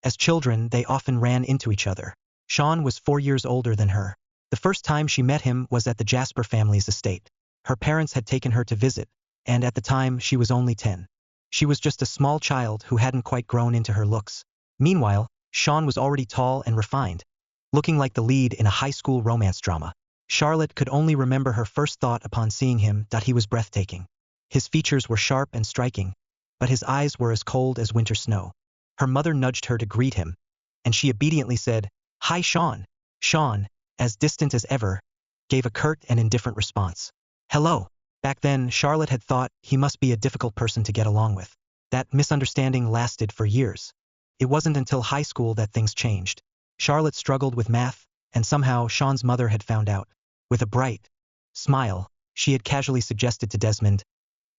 As children, they often ran into each other. Sean was 4 years older than her. The first time she met him was at the Jasper family's estate. Her parents had taken her to visit, and at the time she was only 10. She was just a small child who hadn't quite grown into her looks. Meanwhile, Sean was already tall and refined, looking like the lead in a high school romance drama. Charlotte could only remember her first thought upon seeing him that he was breathtaking. His features were sharp and striking, but his eyes were as cold as winter snow. Her mother nudged her to greet him, and she obediently said, "Hi, Sean." Sean, as distant as ever, gave a curt and indifferent response. "Hello." Back then, Charlotte had thought he must be a difficult person to get along with. That misunderstanding lasted for years. It wasn't until high school that things changed. Charlotte struggled with math, and somehow Sean's mother had found out. With a bright smile, she had casually suggested to Desmond,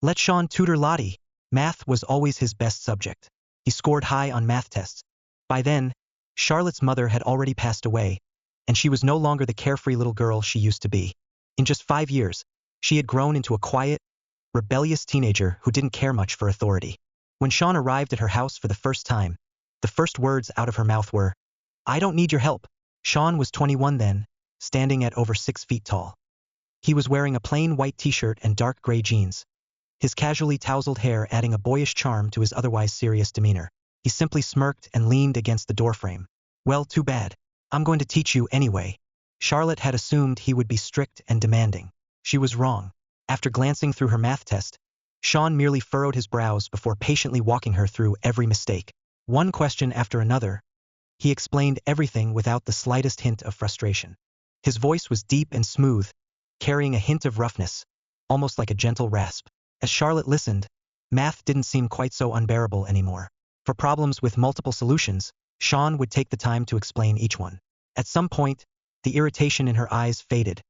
"Let Sean tutor Lottie." Math was always his best subject. He scored high on math tests. By then, Charlotte's mother had already passed away, and she was no longer the carefree little girl she used to be. In just 5 years, she had grown into a quiet, rebellious teenager who didn't care much for authority. When Sean arrived at her house for the first time, the first words out of her mouth were, "I don't need your help." Sean was 21 then, standing at over 6 feet tall. He was wearing a plain white t-shirt and dark gray jeans, his casually tousled hair adding a boyish charm to his otherwise serious demeanor. He simply smirked and leaned against the doorframe. "Well, too bad. I'm going to teach you anyway." Charlotte had assumed he would be strict and demanding. She was wrong. After glancing through her math test, Sean merely furrowed his brows before patiently walking her through every mistake. One question after another, he explained everything without the slightest hint of frustration. His voice was deep and smooth, carrying a hint of roughness, almost like a gentle rasp. As Charlotte listened, math didn't seem quite so unbearable anymore. For problems with multiple solutions, Sean would take the time to explain each one. At some point, the irritation in her eyes faded,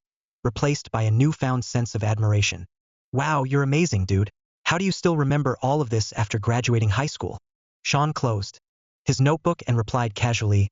replaced by a newfound sense of admiration. "Wow, you're amazing, dude. How do you still remember all of this after graduating high school? Sean closed his notebook and replied casually,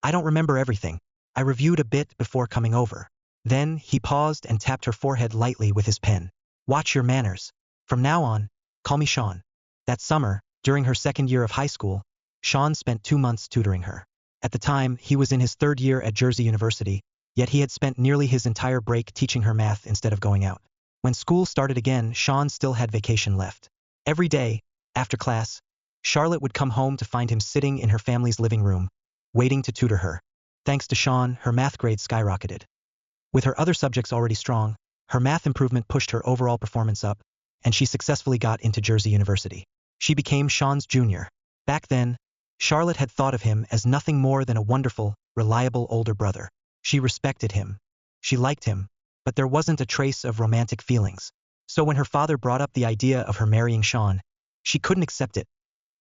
I don't remember everything. I reviewed a bit before coming over. Then he paused and tapped her forehead lightly with his pen. Watch your manners. From now on, call me Sean. That summer, during her second year of high school, Sean spent 2 months tutoring her. At the time, he was in his third year at Jersey University, yet he had spent nearly his entire break teaching her math instead of going out. When school started again, Sean still had vacation left. Every day, after class, Charlotte would come home to find him sitting in her family's living room, waiting to tutor her. Thanks to Sean, her math grades skyrocketed. With her other subjects already strong, her math improvement pushed her overall performance up, and she successfully got into Jersey University. She became Sean's junior. Back then, Charlotte had thought of him as nothing more than a wonderful, reliable older brother. She respected him. She liked him, but there wasn't a trace of romantic feelings. So when her father brought up the idea of her marrying Sean, she couldn't accept it.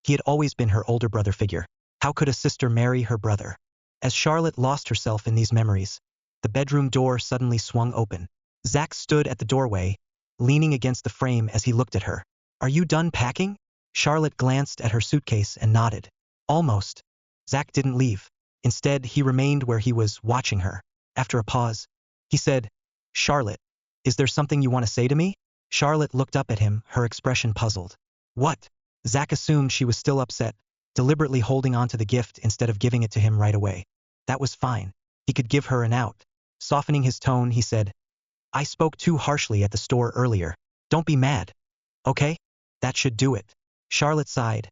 He had always been her older brother figure. How could a sister marry her brother? As Charlotte lost herself in these memories, the bedroom door suddenly swung open. Zach stood at the doorway, leaning against the frame as he looked at her. Are you done packing? Charlotte glanced at her suitcase and nodded. Almost. Zach didn't leave. Instead, he remained where he was, watching her. After a pause, he said, Charlotte, is there something you want to say to me? Charlotte looked up at him, her expression puzzled. What? Zach assumed she was still upset, deliberately holding on to the gift instead of giving it to him right away. That was fine. He could give her an out. Softening his tone, he said, I spoke too harshly at the store earlier. Don't be mad. Okay? That should do it. Charlotte sighed,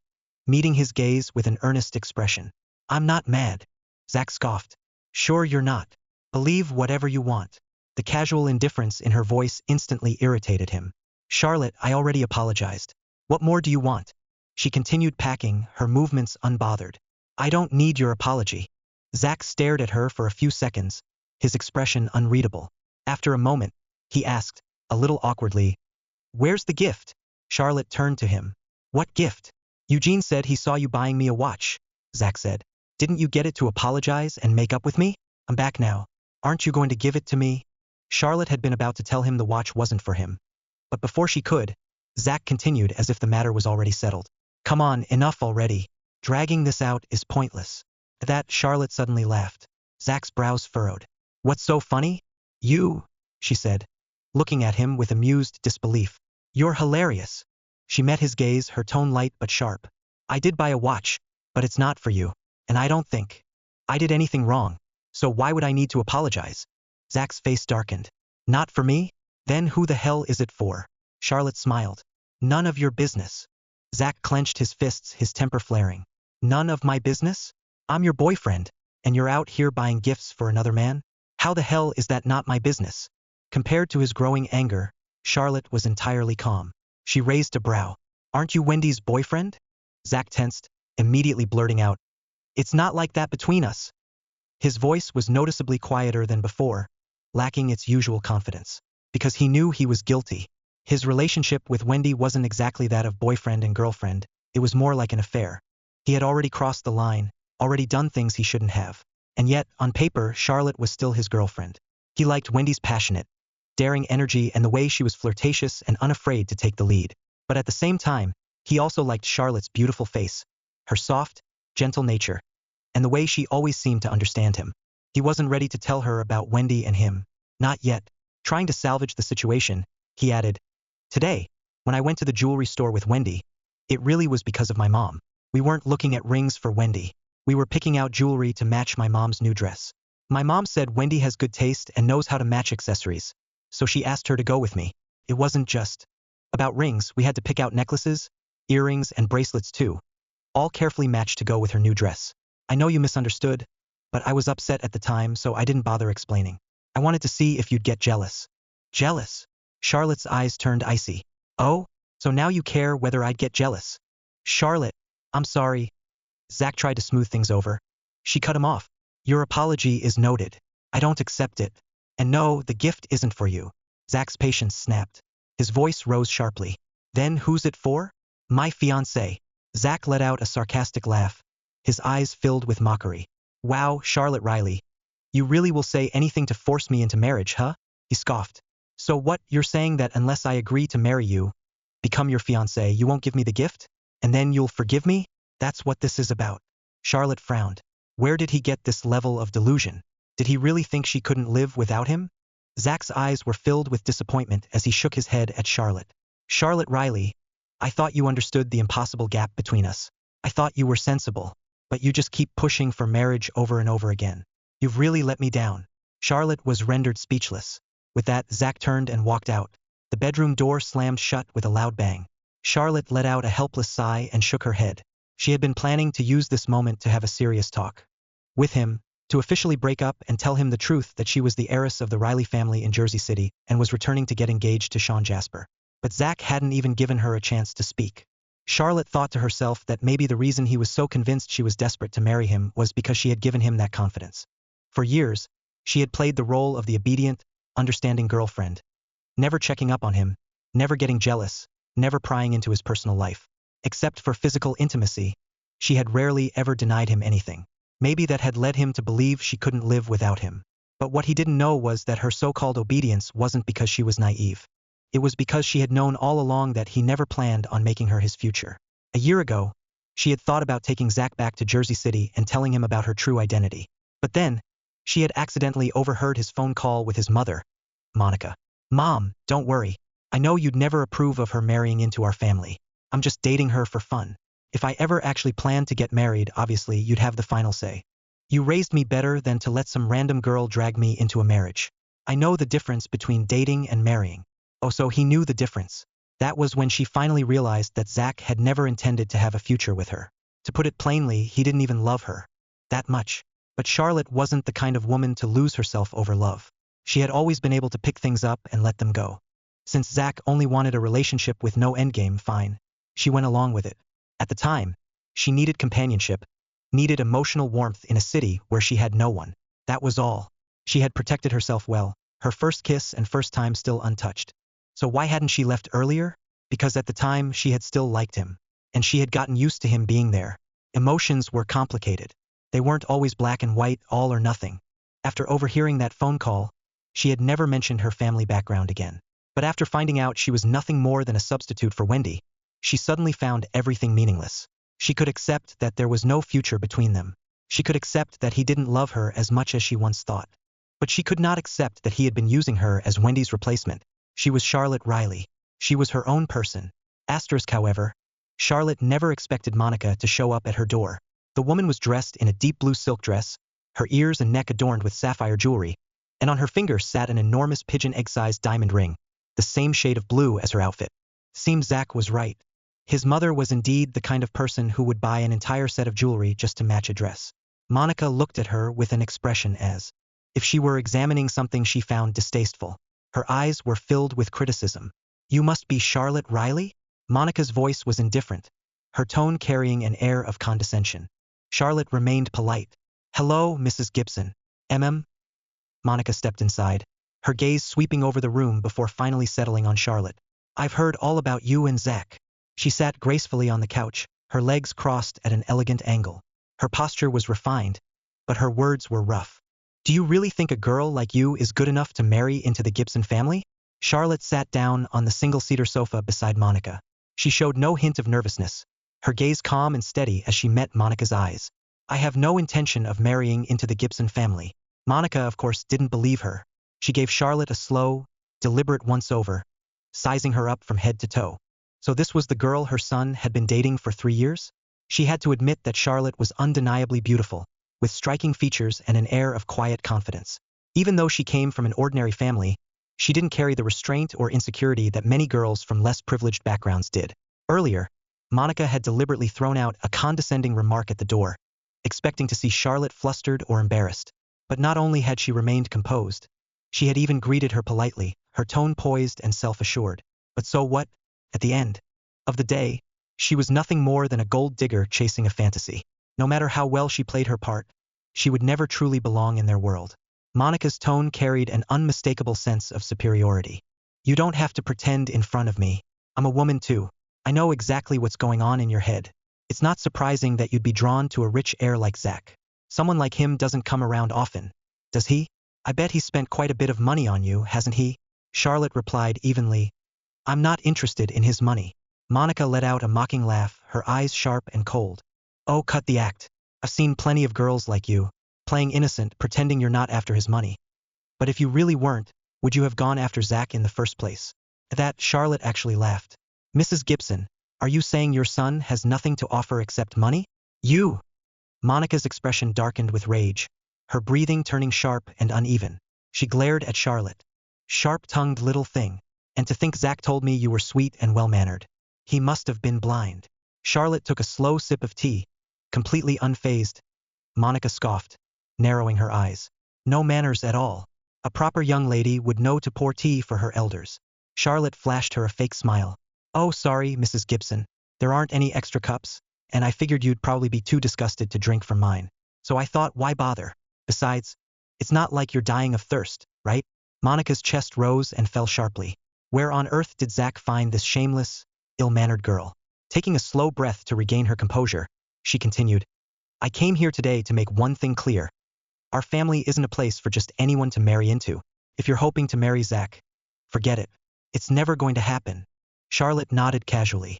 meeting his gaze with an earnest expression. I'm not mad. Zach scoffed. Sure you're not. Believe whatever you want. The casual indifference in her voice instantly irritated him. Charlotte, I already apologized. What more do you want? She continued packing, her movements unbothered. I don't need your apology. Zach stared at her for a few seconds, his expression unreadable. After a moment, he asked, a little awkwardly, Where's the gift? Charlotte turned to him. What gift? Eugene said he saw you buying me a watch, Zach said. Didn't you get it to apologize and make up with me? I'm back now. Aren't you going to give it to me? Charlotte had been about to tell him the watch wasn't for him. But before she could, Zach continued as if the matter was already settled. Come on, enough already. Dragging this out is pointless. At that, Charlotte suddenly laughed. Zach's brows furrowed. What's so funny? You, she said, looking at him with amused disbelief. You're hilarious. She met his gaze, her tone light but sharp. I did buy a watch, but it's not for you. And I don't think I did anything wrong. So why would I need to apologize? Zach's face darkened. Not for me? Then who the hell is it for? Charlotte smiled. None of your business. Zach clenched his fists, his temper flaring. None of my business? I'm your boyfriend, and you're out here buying gifts for another man? How the hell is that not my business? Compared to his growing anger, Charlotte was entirely calm. She raised a brow. Aren't you Wendy's boyfriend? Zach tensed, immediately blurting out. It's not like that between us. His voice was noticeably quieter than before, lacking its usual confidence. Because he knew he was guilty. His relationship with Wendy wasn't exactly that of boyfriend and girlfriend, it was more like an affair. He had already crossed the line, already done things he shouldn't have. And yet, on paper, Charlotte was still his girlfriend. He liked Wendy's passionate, daring energy and the way she was flirtatious and unafraid to take the lead. But at the same time, he also liked Charlotte's beautiful face, her soft, gentle nature, and the way she always seemed to understand him. He wasn't ready to tell her about Wendy and him. Not yet. Trying to salvage the situation, he added, Today, when I went to the jewelry store with Wendy, it really was because of my mom. We weren't looking at rings for Wendy. We were picking out jewelry to match my mom's new dress. My mom said Wendy has good taste and knows how to match accessories, so she asked her to go with me. It wasn't just about rings, we had to pick out necklaces, earrings, and bracelets too, all carefully matched to go with her new dress. I know you misunderstood, but I was upset at the time, so I didn't bother explaining. I wanted to see if you'd get jealous. Jealous? Charlotte's eyes turned icy. Oh, so now you care whether I'd get jealous? Charlotte, I'm sorry. Zach tried to smooth things over. She cut him off. Your apology is noted. I don't accept it. And no, the gift isn't for you. Zach's patience snapped. His voice rose sharply. Then who's it for? My fiancé. Zach let out a sarcastic laugh, his eyes filled with mockery. Wow, Charlotte Riley. You really will say anything to force me into marriage, huh? He scoffed. So what, you're saying that unless I agree to marry you, Become your fiancé, you won't give me the gift? And then you'll forgive me? That's what this is about. Charlotte frowned. Where did he get this level of delusion? Did he really think she couldn't live without him? Zach's eyes were filled with disappointment as he shook his head at Charlotte. Charlotte Riley, I thought you understood the impossible gap between us. I thought you were sensible. But you just keep pushing for marriage over and over again. You've really let me down. Charlotte was rendered speechless. With that, Zach turned and walked out. The bedroom door slammed shut with a loud bang. Charlotte let out a helpless sigh and shook her head. She had been planning to use this moment to have a serious talk with him, to officially break up and tell him the truth that she was the heiress of the Riley family in Jersey City and was returning to get engaged to Sean Jasper. But Zach hadn't even given her a chance to speak. Charlotte thought to herself that maybe the reason he was so convinced she was desperate to marry him was because she had given him that confidence. For years, she had played the role of the obedient, understanding girlfriend, never checking up on him, never getting jealous, never prying into his personal life. Except for physical intimacy, she had rarely ever denied him anything. Maybe that had led him to believe she couldn't live without him. But what he didn't know was that her so-called obedience wasn't because she was naive. It was because she had known all along that he never planned on making her his future. A year ago, she had thought about taking Zach back to Jersey City and telling him about her true identity. But then, she had accidentally overheard his phone call with his mother, Monica. Mom, don't worry. I know you'd never approve of her marrying into our family. I'm just dating her for fun. If I ever actually planned to get married, obviously you'd have the final say. You raised me better than to let some random girl drag me into a marriage. I know the difference between dating and marrying. Oh, so he knew the difference. That was when she finally realized that Zach had never intended to have a future with her. To put it plainly, he didn't even love her that much. But Charlotte wasn't the kind of woman to lose herself over love. She had always been able to pick things up and let them go. Since Zach only wanted a relationship with no endgame, fine. She went along with it. At the time, she needed companionship, needed emotional warmth in a city where she had no one. That was all. She had protected herself well, her first kiss and first time still untouched. So why hadn't she left earlier? Because at the time she had still liked him. And she had gotten used to him being there. Emotions were complicated. They weren't always black and white, all or nothing. After overhearing that phone call, she had never mentioned her family background again. But after finding out she was nothing more than a substitute for Wendy, she suddenly found everything meaningless. She could accept that there was no future between them. She could accept that he didn't love her as much as she once thought. But she could not accept that he had been using her as Wendy's replacement. She was Charlotte Riley. She was her own person. Asterisk, however, Charlotte never expected Monica to show up at her door. The woman was dressed in a deep blue silk dress, her ears and neck adorned with sapphire jewelry, and on her finger sat an enormous pigeon egg-sized diamond ring, the same shade of blue as her outfit. Seemed Zach was right. His mother was indeed the kind of person who would buy an entire set of jewelry just to match a dress. Monica looked at her with an expression as if she were examining something she found distasteful. Her eyes were filled with criticism. You must be Charlotte Riley? Monica's voice was indifferent, her tone carrying an air of condescension. Charlotte remained polite. Hello, Mrs. Gibson. Monica stepped inside, her gaze sweeping over the room before finally settling on Charlotte. I've heard all about you and Zach. She sat gracefully on the couch, her legs crossed at an elegant angle. Her posture was refined, but her words were rough. Do you really think a girl like you is good enough to marry into the Gibson family? Charlotte sat down on the single-seater sofa beside Monica. She showed no hint of nervousness, her gaze calm and steady as she met Monica's eyes. I have no intention of marrying into the Gibson family. Monica, of course, didn't believe her. She gave Charlotte a slow, deliberate once-over, sizing her up from head to toe. So this was the girl her son had been dating for 3 years? She had to admit that Charlotte was undeniably beautiful, with striking features and an air of quiet confidence. Even though she came from an ordinary family, she didn't carry the restraint or insecurity that many girls from less privileged backgrounds did. Earlier, Monica had deliberately thrown out a condescending remark at the door, expecting to see Charlotte flustered or embarrassed. But not only had she remained composed, she had even greeted her politely, her tone poised and self-assured. But so what? At the end of the day, she was nothing more than a gold digger chasing a fantasy. No matter how well she played her part, she would never truly belong in their world. Monica's tone carried an unmistakable sense of superiority. You don't have to pretend in front of me. I'm a woman too. I know exactly what's going on in your head. It's not surprising that you'd be drawn to a rich heir like Zach. Someone like him doesn't come around often, does he? I bet he spent quite a bit of money on you, hasn't he? Charlotte replied evenly. I'm not interested in his money. Monica let out a mocking laugh, her eyes sharp and cold. Oh, cut the act. I've seen plenty of girls like you, playing innocent, pretending you're not after his money. But if you really weren't, would you have gone after Zach in the first place? At that, Charlotte actually laughed. Mrs. Gibson, are you saying your son has nothing to offer except money? You! Monica's expression darkened with rage, her breathing turning sharp and uneven. She glared at Charlotte. Sharp-tongued little thing. And to think Zach told me you were sweet and well-mannered. He must have been blind. Charlotte took a slow sip of tea, completely unfazed. Monica scoffed, narrowing her eyes. No manners at all. A proper young lady would know to pour tea for her elders. Charlotte flashed her a fake smile. Oh, sorry, Mrs. Gibson. There aren't any extra cups, and I figured you'd probably be too disgusted to drink from mine. So I thought, why bother? Besides, it's not like you're dying of thirst, right? Monica's chest rose and fell sharply. Where on earth did Zach find this shameless, ill-mannered girl? Taking a slow breath to regain her composure, she continued, I came here today to make one thing clear. Our family isn't a place for just anyone to marry into. If you're hoping to marry Zach, forget it. It's never going to happen. Charlotte nodded casually.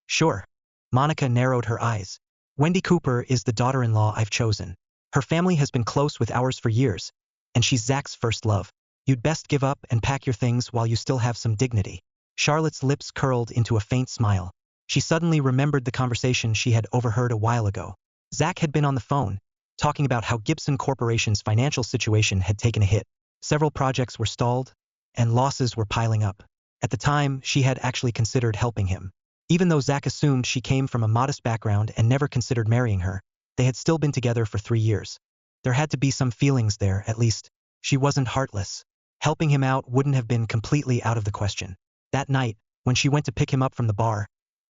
Sure. Monica narrowed her eyes. Wendy Cooper is the daughter-in-law I've chosen. Her family has been close with ours for years, and she's Zach's first love. You'd best give up and pack your things while you still have some dignity. Charlotte's lips curled into a faint smile. She suddenly remembered the conversation she had overheard a while ago. Zach had been on the phone, talking about how Gibson Corporation's financial situation had taken a hit. Several projects were stalled, and losses were piling up. At the time, she had actually considered helping him. Even though Zach assumed she came from a modest background and never considered marrying her, they had still been together for 3 years. There had to be some feelings there, at least. She wasn't heartless. Helping him out wouldn't have been completely out of the question. That night, when she went to pick him up from the bar,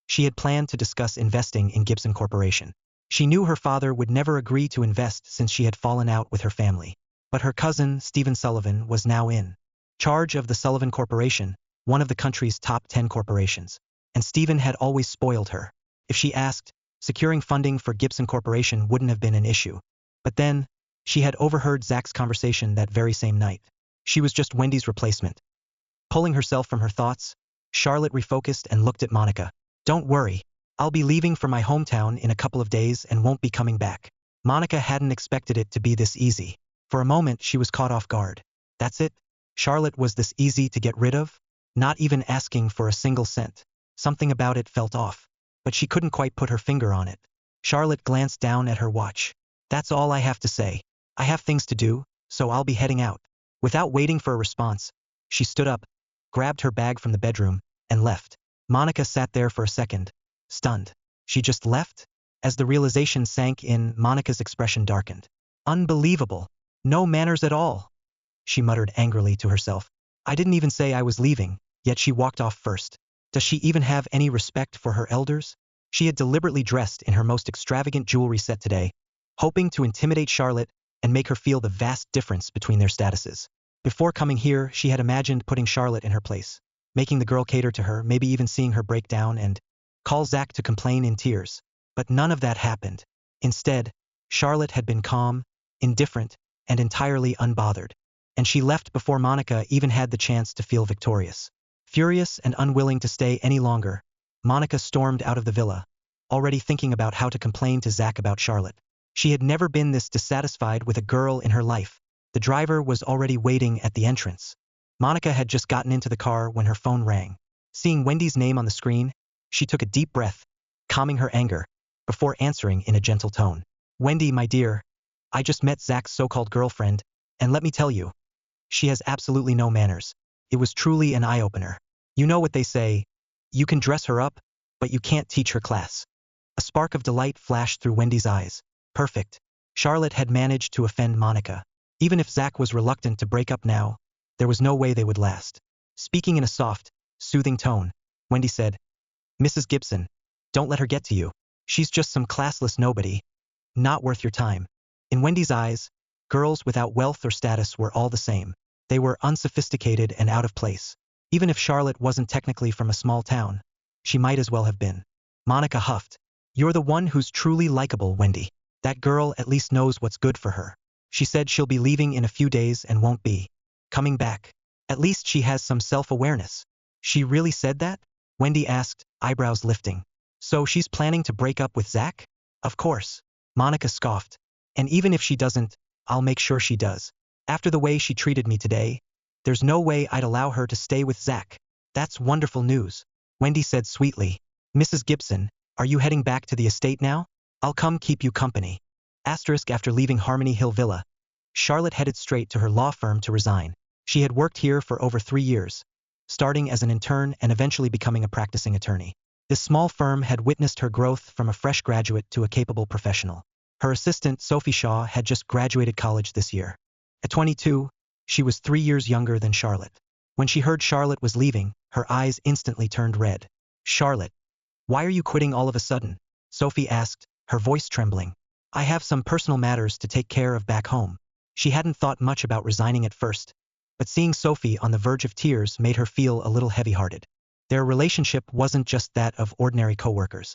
she had planned to discuss investing in Gibson Corporation. She knew her father would never agree to invest since she had fallen out with her family. But her cousin, Stephen Sullivan, was now in charge of the Sullivan Corporation, one of the country's top 10 corporations. And Stephen had always spoiled her. If she asked, securing funding for Gibson Corporation wouldn't have been an issue. But then, she had overheard Zach's conversation that very same night. She was just Wendy's replacement. Pulling herself from her thoughts, Charlotte refocused and looked at Monica. Don't worry. I'll be leaving for my hometown in a couple of days and won't be coming back. Monica hadn't expected it to be this easy. For a moment, she was caught off guard. That's it? Charlotte was this easy to get rid of? Not even asking for a single cent. Something about it felt off, but she couldn't quite put her finger on it. Charlotte glanced down at her watch. That's all I have to say. I have things to do, so I'll be heading out. Without waiting for a response, she stood up, grabbed her bag from the bedroom, and left. Monica sat there for a second, stunned. She just left? As the realization sank in, Monica's expression darkened. Unbelievable. No manners at all. She muttered angrily to herself. I didn't even say I was leaving, yet she walked off first. Does she even have any respect for her elders? She had deliberately dressed in her most extravagant jewelry set today, hoping to intimidate Charlotte and make her feel the vast difference between their statuses. Before coming here, she had imagined putting Charlotte in her place, making the girl cater to her, maybe even seeing her break down and call Zach to complain in tears. But none of that happened. Instead, Charlotte had been calm, indifferent, and entirely unbothered. And she left before Monica even had the chance to feel victorious. Furious and unwilling to stay any longer, Monica stormed out of the villa, already thinking about how to complain to Zach about Charlotte. She had never been this dissatisfied with a girl in her life. The driver was already waiting at the entrance. Monica had just gotten into the car when her phone rang. Seeing Wendy's name on the screen, she took a deep breath, calming her anger, before answering in a gentle tone. Wendy, my dear, I just met Zach's so-called girlfriend, and let me tell you, she has absolutely no manners. It was truly an eye-opener. You know what they say, you can dress her up, but you can't teach her class. A spark of delight flashed through Wendy's eyes. Perfect. Charlotte had managed to offend Monica. Even if Zach was reluctant to break up now, there was no way they would last. Speaking in a soft, soothing tone, Wendy said, Mrs. Gibson, don't let her get to you. She's just some classless nobody. Not worth your time. In Wendy's eyes, girls without wealth or status were all the same. They were unsophisticated and out of place. Even if Charlotte wasn't technically from a small town, she might as well have been. Monica huffed. You're the one who's truly likable, Wendy. That girl at least knows what's good for her. She said she'll be leaving in a few days and won't be coming back. At least she has some self-awareness. She really said that? Wendy asked, eyebrows lifting. So she's planning to break up with Zach? Of course. Monica scoffed. And even if she doesn't, I'll make sure she does. After the way she treated me today, there's no way I'd allow her to stay with Zach. That's wonderful news, Wendy said sweetly. Mrs. Gibson, are you heading back to the estate now? I'll come keep you company. Asterisk after leaving Harmony Hill Villa, Charlotte headed straight to her law firm to resign. She had worked here for over 3 years, starting as an intern and eventually becoming a practicing attorney. This small firm had witnessed her growth from a fresh graduate to a capable professional. Her assistant, Sophie Shaw, had just graduated college this year. At 22, she was 3 years younger than Charlotte. When she heard Charlotte was leaving, her eyes instantly turned red. Charlotte, why are you quitting all of a sudden? Sophie asked, her voice trembling. I have some personal matters to take care of back home. She hadn't thought much about resigning at first, but seeing Sophie on the verge of tears made her feel a little heavy-hearted. Their relationship wasn't just that of ordinary co-workers.